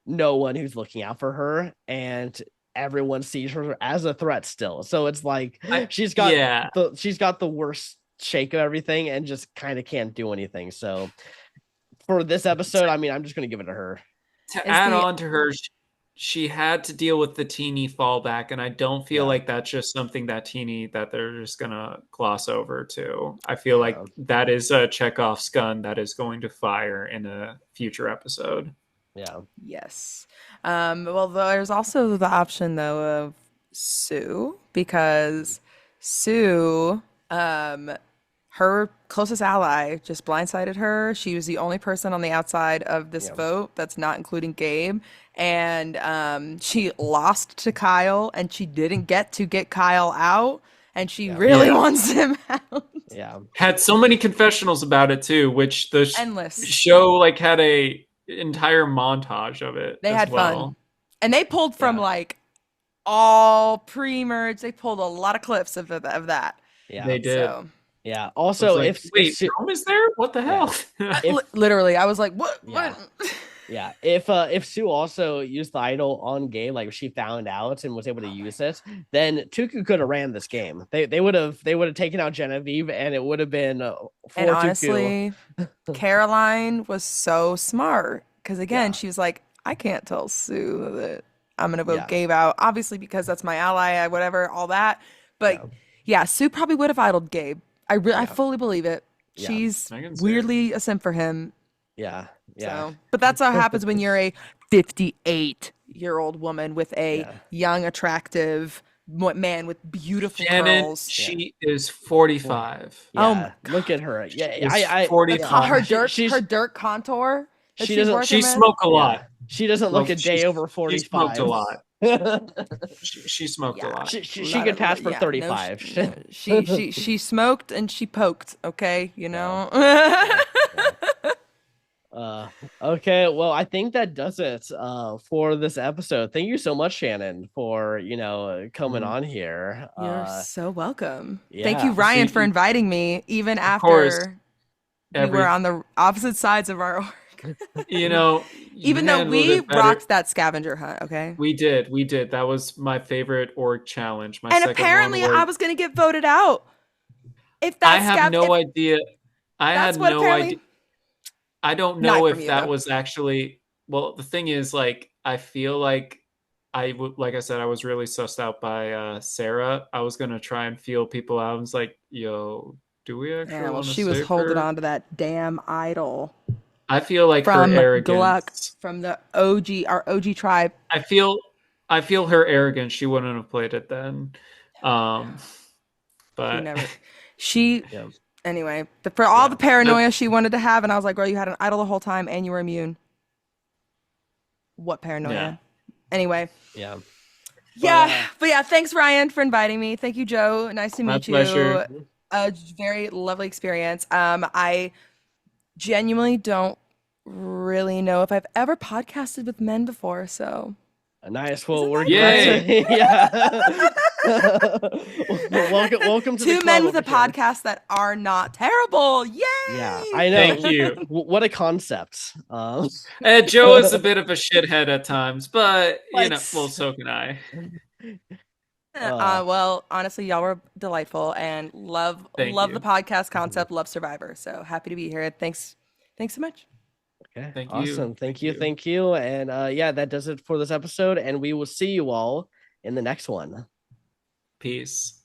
no one who's looking out for her, and everyone sees her as a threat still. So it's like she's got the worst shake of everything and just kind of can't do anything. So for this episode, I mean, I'm just going to give it to her. To add on to her, she had to deal with the teeny fallback, and I don't feel like that's just something that they're just going to gloss over too. I feel like that is a Chekhov's gun that is going to fire in a future episode. Yeah. Yes. Well, there's also the option though of Sue, because Sue, her closest ally just blindsided her. She was the only person on the outside of this vote that's not including Gabe. And she lost to Kyle, and she didn't get to get Kyle out. And she really wants him out. Yeah. Had so many confessionals about it too, which the endless show like had a entire montage of it. They had fun. And they pulled from like all pre-merge. They pulled a lot of clips of that. Yeah. They did. So. Yeah. Also, like, wait, Rome is there? What the hell? Literally, I was like, what? Yeah. What? Yeah. If Sue also used the idol on Gabe, like she found out and was able to use it, then Tuku could have ran this game. They would have taken out Genevieve, and it would have been and honestly, Caroline was so smart, because again, she was like, I can't tell Sue that I'm gonna vote Gabe out, obviously because that's my ally, whatever, all that. But Sue probably would have idled Gabe. I fully believe it. She's weirdly a simp for him. Yeah. So, but that's what happens when you're a 58-year-old woman with a young, attractive man with beautiful curls. She is 45. Yeah, look at her. Yeah, 45. Her dirt contour. She smoked a lot. She doesn't look a day over 45. She smoked a lot. She smoked a lot. She could pass for 35. No, she smoked and she poked. Okay, you know. Okay, well, I think that does it for this episode. Thank you so much, Shannon, for coming on here. You're so welcome. Thank you, Ryan, for inviting me, even after we were on the opposite sides of our org. Even though we rocked that scavenger hunt. Okay, we did. That was my favorite org challenge. And apparently, I was going to get voted out. If that I have no idea. I had no idea. I don't know if that was actually. Well, the thing is, like, I feel like like I said, I was really sussed out by Sarah. I was gonna try and feel people out. I was like, "Yo, do we actually?" Yeah, well, she was holding on to that damn idol. I feel like her arrogance Gluck, from the our OG tribe. I feel her arrogance. She wouldn't have played it then. But anyway, for all the paranoia she wanted to have, and I was like, girl, you had an idol the whole time and you were immune. What paranoia? Yeah. Anyway. Yeah. But thanks, Ryan, for inviting me. Thank you, Joe. Nice to meet you. My pleasure. A very lovely experience. I genuinely don't really know if I've ever podcasted with men before, so nice. Well, we're yay. welcome to two the men with a podcast that are not terrible. Yay! Yeah, I know. Thank you. What a concept. Joe is a bit of a shithead at times, but so can I. Well, honestly, y'all were delightful, and love the podcast concept. Love Survivor. So happy to be here. Thanks so much. Okay. Awesome. Thank you. And that does it for this episode, and we will see you all in the next one. Peace.